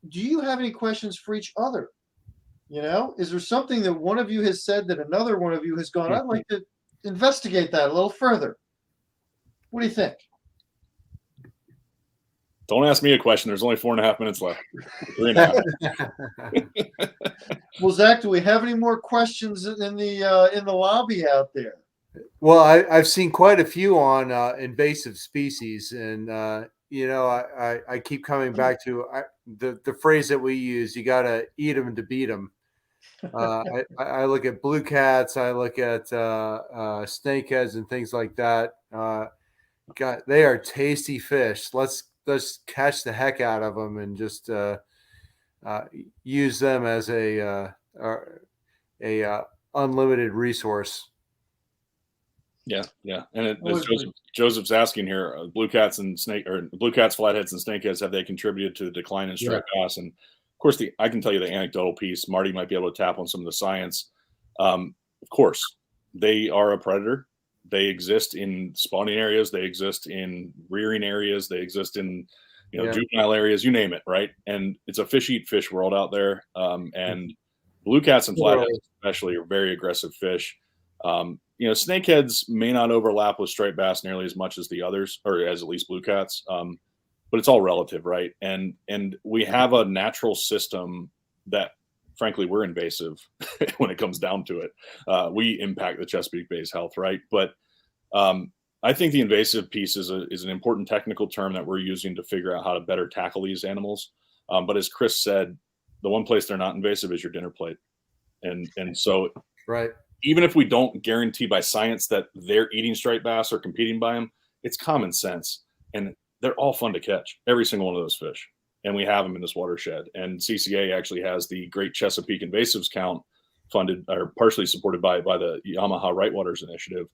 Do you have any questions for each other? You know, is there something that one of you has said that another one of you has gone, I'd like to investigate that a little further? What do you think? Don't ask me a question. There's only 4.5 minutes left. 3.5. Well, Zach, do we have any more questions in the lobby out there? Well, I've seen quite a few on invasive species, and you know, I keep coming back to the phrase that we use: you got to eat them to beat them. I look at blue cats, I look at snakeheads and things like that. God, they are tasty fish. Let's catch the heck out of them and just use them as a unlimited resource. Yeah, and as Joseph's asking here, blue cats, flatheads, and snakeheads, have they contributed to the decline in striped bass? And of course, I can tell you the anecdotal piece. Marty might be able to tap on some of the science. Of course, they are a predator. They exist in spawning areas. They exist in rearing areas. They exist in, juvenile areas. You name it, right? And it's a fish eat fish world out there. And blue cats and flatheads, especially, are very aggressive fish. Snakeheads may not overlap with striped bass nearly as much as the others, or as at least blue cats. But it's all relative, right? And we have a natural system that, frankly, we're invasive when it comes down to it. We impact the Chesapeake Bay's health, right? But I think the invasive piece is an important technical term that we're using to figure out how to better tackle these animals. But as Chris said, the one place they're not invasive is your dinner plate. And so right, even if we don't guarantee by science that they're eating striped bass or competing by them, it's common sense. And they're all fun to catch, every single one of those fish. And we have them in this watershed. And CCA actually has the Great Chesapeake Invasives Count funded or partially supported by the Yamaha Right Waters Initiative.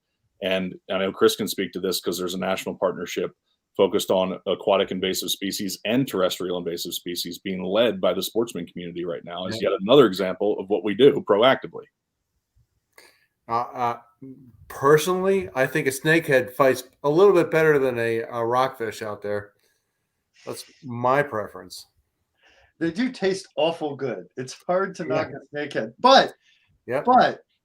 And I know Chris can speak to this because there's a national partnership focused on aquatic invasive species and terrestrial invasive species being led by the sportsman community right now is yet another example of what we do proactively. Personally, I think a snakehead fights a little bit better than a rockfish out there. That's my preference. They do taste awful good. It's hard to knock a snakehead, but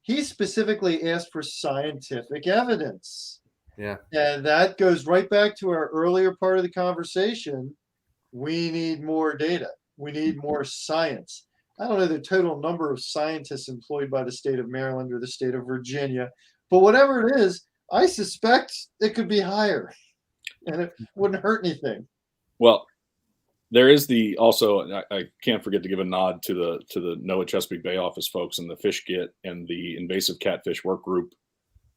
he specifically asked for scientific evidence. Yeah, and that goes right back to our earlier part of the conversation. We need more data. We need more science. I don't know the total number of scientists employed by the state of Maryland or the state of Virginia, but whatever it is, I suspect it could be higher, and it wouldn't hurt anything. Well, there is I can't forget to give a nod to the NOAA Chesapeake Bay office folks and the Fish Get and the invasive catfish work group.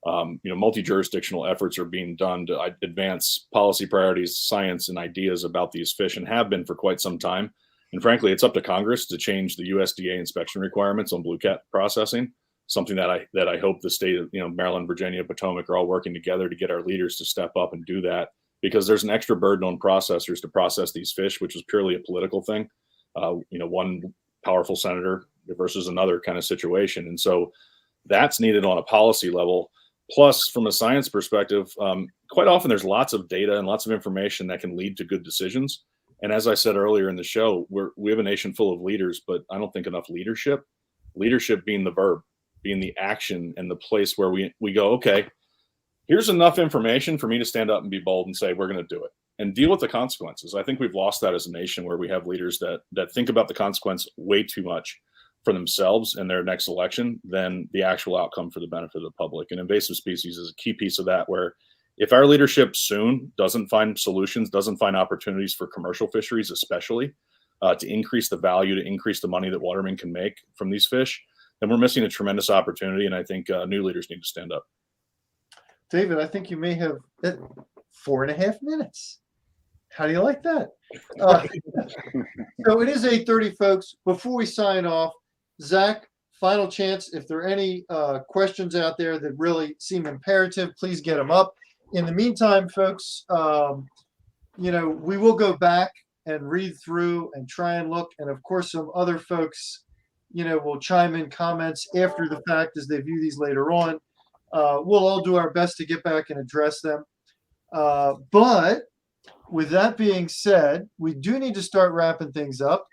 Multi-jurisdictional efforts are being done to advance policy priorities, science, and ideas about these fish, and have been for quite some time. And frankly, it's up to Congress to change the USDA inspection requirements on blue cat processing. Something that I hope the state of Maryland, Virginia, Potomac are all working together to get our leaders to step up and do that, because there's an extra burden on processors to process these fish, which is purely a political thing. One powerful senator versus another kind of situation, and so that's needed on a policy level. Plus, from a science perspective, quite often there's lots of data and lots of information that can lead to good decisions. And as I said earlier in the show, we have a nation full of leaders, but I don't think enough leadership. Leadership being the verb, being the action, and the place where we go, okay, here's enough information for me to stand up and be bold and say, we're going to do it and deal with the consequences. I think we've lost that as a nation, where we have leaders that think about the consequence way too much for themselves and their next election than the actual outcome for the benefit of the public. And invasive species is a key piece of that, where if our leadership soon doesn't find solutions, doesn't find opportunities for commercial fisheries, especially to increase the value, to increase the money that watermen can make from these fish, then we're missing a tremendous opportunity. And I think new leaders need to stand up. David, I think you may have 4.5 minutes. How do you like that? So it is 8:30, folks. Before we sign off, Zach, final chance. If there are any questions out there that really seem imperative, please get them up. In the meantime, folks, we will go back and read through and try and look. And of course, some other folks, will chime in comments after the fact as they view these later on. We'll all do our best to get back and address them. But with that being said, we do need to start wrapping things up.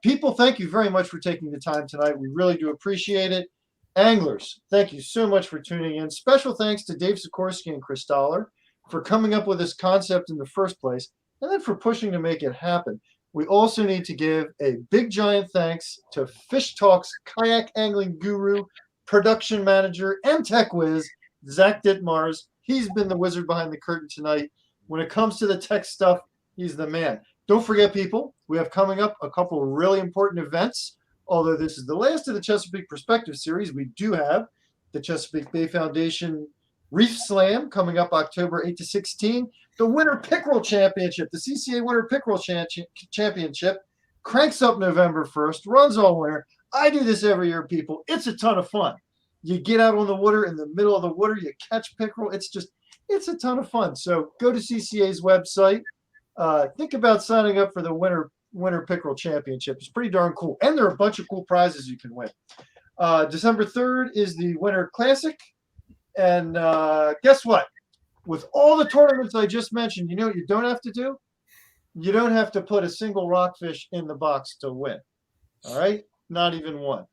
People, thank you very much for taking the time tonight. We really do appreciate it. Anglers, thank you so much for tuning in. Special thanks to Dave Sikorski and Chris Dollar for coming up with this concept in the first place, and then for pushing to make it happen. We also need to give a big giant thanks to FishTalk's kayak angling guru, production manager, and tech whiz, Zach Dittmars. He's been the wizard behind the curtain tonight. When it comes to the tech stuff, he's the man. Don't forget, people, we have coming up a couple of really important events. Although this is the last of the Chesapeake Perspective series, we do have the Chesapeake Bay Foundation Reef Slam coming up October 8 to 16. The Winter Pickerel Championship, the CCA Winter Pickerel Championship, cranks up November 1st, runs all winter. I do this every year, people. It's a ton of fun. You get out on the water, in the middle of the water, you catch pickerel. It's a ton of fun. So go to CCA's website. Think about signing up for the Winter Pickerel Championship. It's pretty darn cool. And there are a bunch of cool prizes you can win. December 3rd is the Winter Classic. And guess what? With all the tournaments I just mentioned, you know what you don't have to do? You don't have to put a single rockfish in the box to win. All right? Not even one.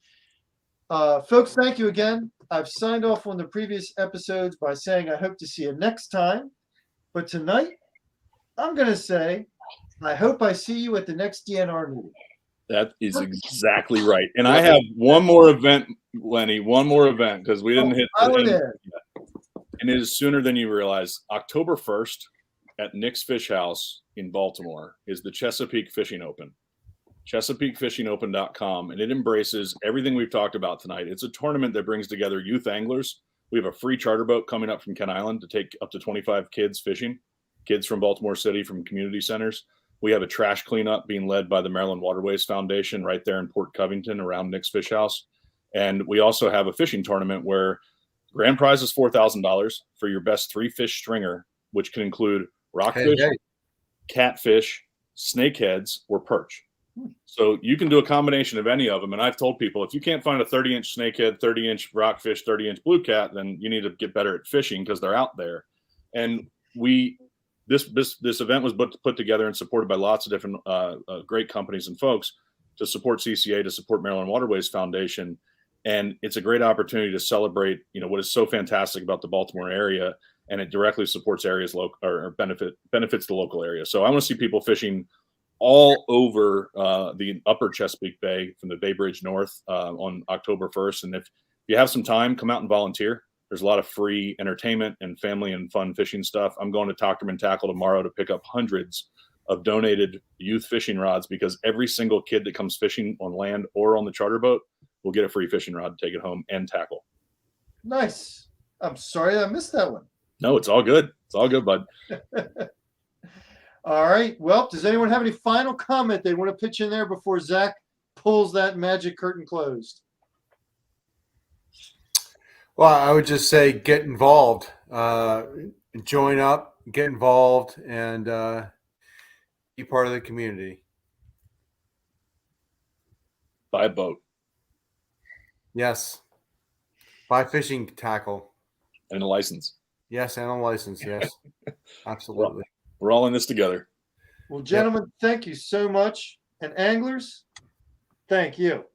Folks, thank you again. I've signed off on the previous episodes by saying I hope to see you next time. But tonight, I'm going to say, I hope I see you at the next DNR meeting. That is exactly right. And I have one more event, Lenny, because we didn't hit the end yet. And it is sooner than you realize. October 1st at Nick's Fish House in Baltimore is the Chesapeake Fishing Open. ChesapeakeFishingOpen.com, and it embraces everything we've talked about tonight. It's a tournament that brings together youth anglers. We have a free charter boat coming up from Kent Island to take up to 25 kids fishing, kids from Baltimore City, from community centers. We have a trash cleanup being led by the Maryland Waterways Foundation right there in Port Covington around Nick's Fish House. And we also have a fishing tournament where grand prize is $4,000 for your best 3-fish stringer, which can include rockfish, catfish, snakeheads, or perch. So you can do a combination of any of them. And I've told people, if you can't find a 30-inch snakehead, 30-inch rockfish, 30-inch blue cat, then you need to get better at fishing because they're out there. And this event was put together and supported by lots of different great companies and folks to support CCA, to support Maryland Waterways Foundation. And it's a great opportunity to celebrate, what is so fantastic about the Baltimore area, and it directly supports areas benefits the local area. So I want to see people fishing all over the upper Chesapeake Bay from the Bay Bridge north on October 1st. And if you have some time, come out and volunteer. There's a lot of free entertainment and family and fun fishing stuff. I'm going to Tockerman Tackle tomorrow to pick up hundreds of donated youth fishing rods, because every single kid that comes fishing on land or on the charter boat will get a free fishing rod to take it home and tackle. Nice. I'm sorry I missed that one. No, it's all good. It's all good, bud. All right. Well, does anyone have any final comment they want to pitch in there before Zach pulls that magic curtain closed? Well, I would just say get involved, join up, get involved, and be part of the community. Buy a boat. Yes. Buy fishing tackle. and a license. Yes, and a license. Yes, absolutely. We're all in this together. Well, gentlemen, thank you so much. And anglers, thank you.